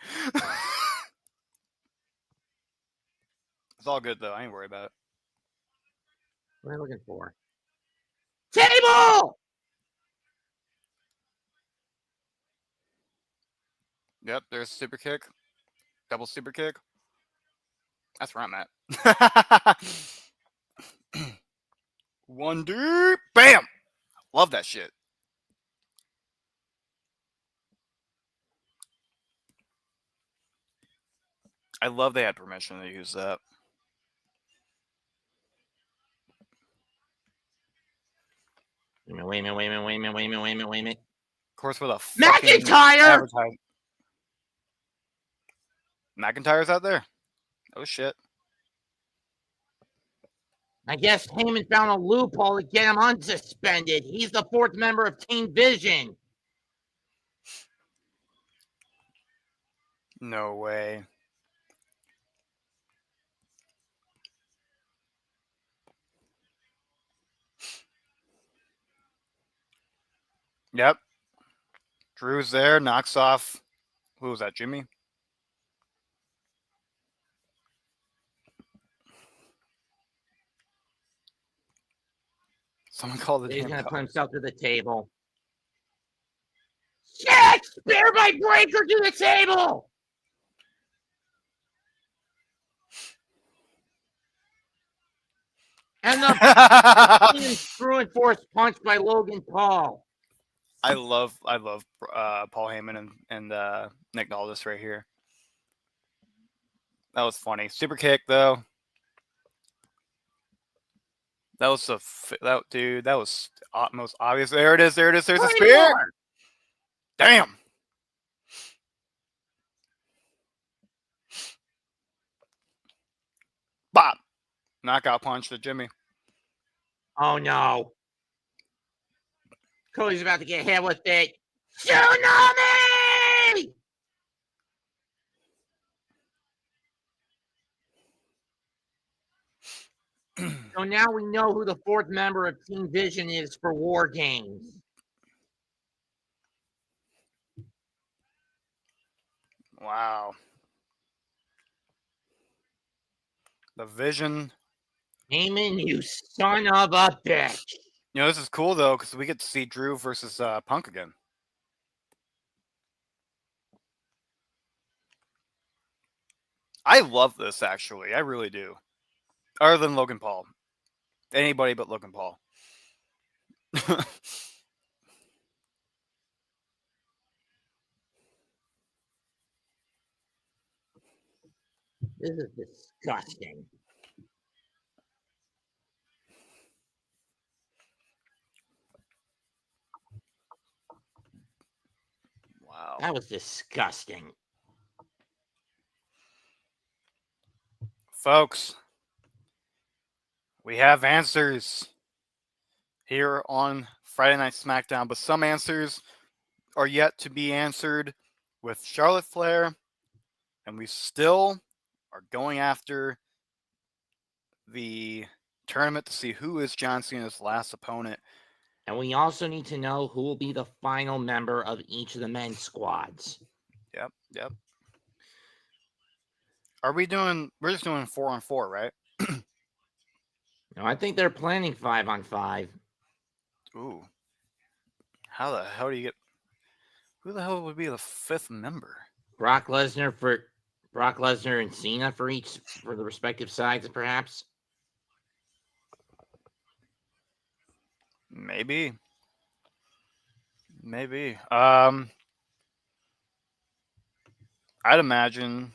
It's all good though. I ain't worried about it. What am I looking for? Table. Yep, there's a super kick. Double super kick. That's where I'm at. 1D. Bam! Love that shit. I love they had permission to use that. Wait a minute. Of course, with a fucking McIntyre! advertisement. McIntyre's out there. Oh shit. I guess Heyman found a loophole to get him unsuspended. He's the 4th member of Team Vision. No way. Yep. Drew's there, knocks off. Who was that, Jimmy? Someone called the He's damn gonna cop. put himself to the table. Shit! Spear my breaker to the table! And the screw and force punch by Logan Paul. I love Paul Heyman and Nick Aldis right here. That was funny. Super kick though. That was dude. That was most obvious. There it is. There it is. There's a spear. Damn. Bop. Knockout punch to Jimmy. Oh no. Cody's about to get hit with it. Tsunami! So now we know who the fourth member of Team Vision is for War Games. Wow. The Vision. Heyman, you son of a bitch. You know, this is cool though because we get to see Drew versus Punk again. I love this actually. I really do. Other than Logan Paul. Anybody but Logan Paul. This is disgusting. Wow. That was disgusting. Folks, we have answers here on Friday Night SmackDown, but some answers are yet to be answered with Charlotte Flair, and we still are going after the tournament to see who is John Cena's last opponent. And we also need to know who will be the final member of each of the men's squads. Yep. We're just doing 4-on-4, right? No, I think they're planning 5-on-5. Ooh. How the hell do you get... Who the hell would be the fifth member? Brock Lesnar and Cena for the respective sides, perhaps. Maybe. I'd imagine.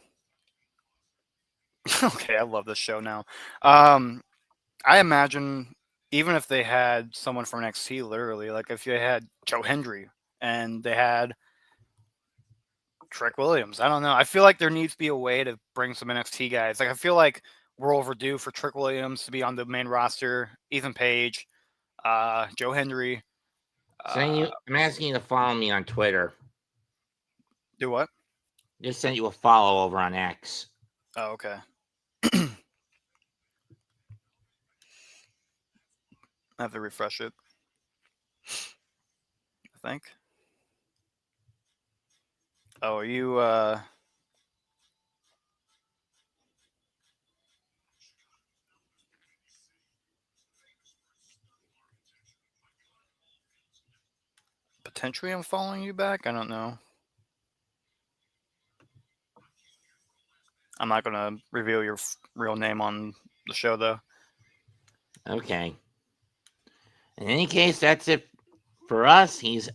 Okay, I love this show now. I imagine even if they had someone from NXT, literally, like if you had Joe Hendry and they had Trick Williams. I don't know. I feel like there needs to be a way to bring some NXT guys. Like I feel like we're overdue for Trick Williams to be on the main roster. Ethan Page, Joe Hendry. I'm asking you to follow me on Twitter. Do what? Just sent you a follow over on X. Oh, okay. I have to refresh it. I think. Oh, are you potentially I'm following you back? I don't know. I'm not going to reveal your real name on the show, though. Okay. In any case, that's it for us. He's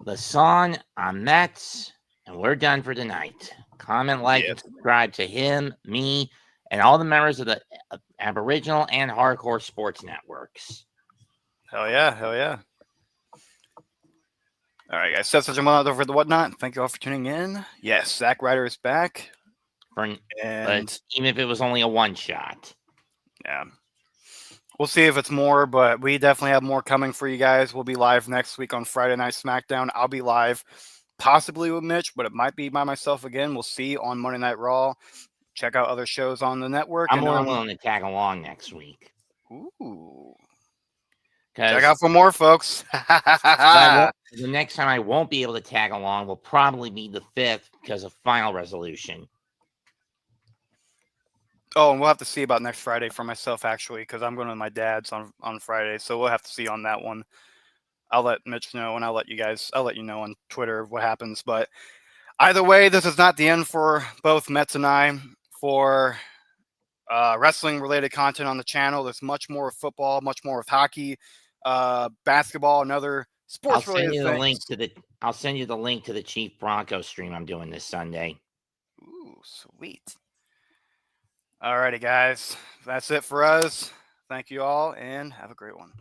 Lasan on Mets, and we're done for tonight. Comment, like, and subscribe to him, me, and all the members of the Aboriginal and Hardcore Sports Networks. Hell yeah. All right, guys. That's such a moment over the whatnot. Thank you all for tuning in. Yes, Zack Ryder is back. But even if it was only a one shot. Yeah. We'll see if it's more, but we definitely have more coming for you guys. We'll be live next week on Friday Night SmackDown. I'll be live possibly with Mitch, but it might be by myself again. We'll see on Monday Night Raw. Check out other shows on the network. I'm more willing to tag along next week. Ooh. Check out for more, folks. The next time I won't be able to tag along will probably be the 5th because of final resolution. Oh, and we'll have to see about next Friday for myself, actually, because I'm going to my dad's on Friday. So we'll have to see on that one. I'll let Mitch know, and I'll let you know on Twitter what happens. But either way, this is not the end for both Metz and I for wrestling-related content on the channel. There's much more of football, much more of hockey, basketball, and other sports-related things. I'll send you the link to the Chief Bronco stream I'm doing this Sunday. Ooh, sweet. Alrighty, guys. That's it for us. Thank you all, and have a great one.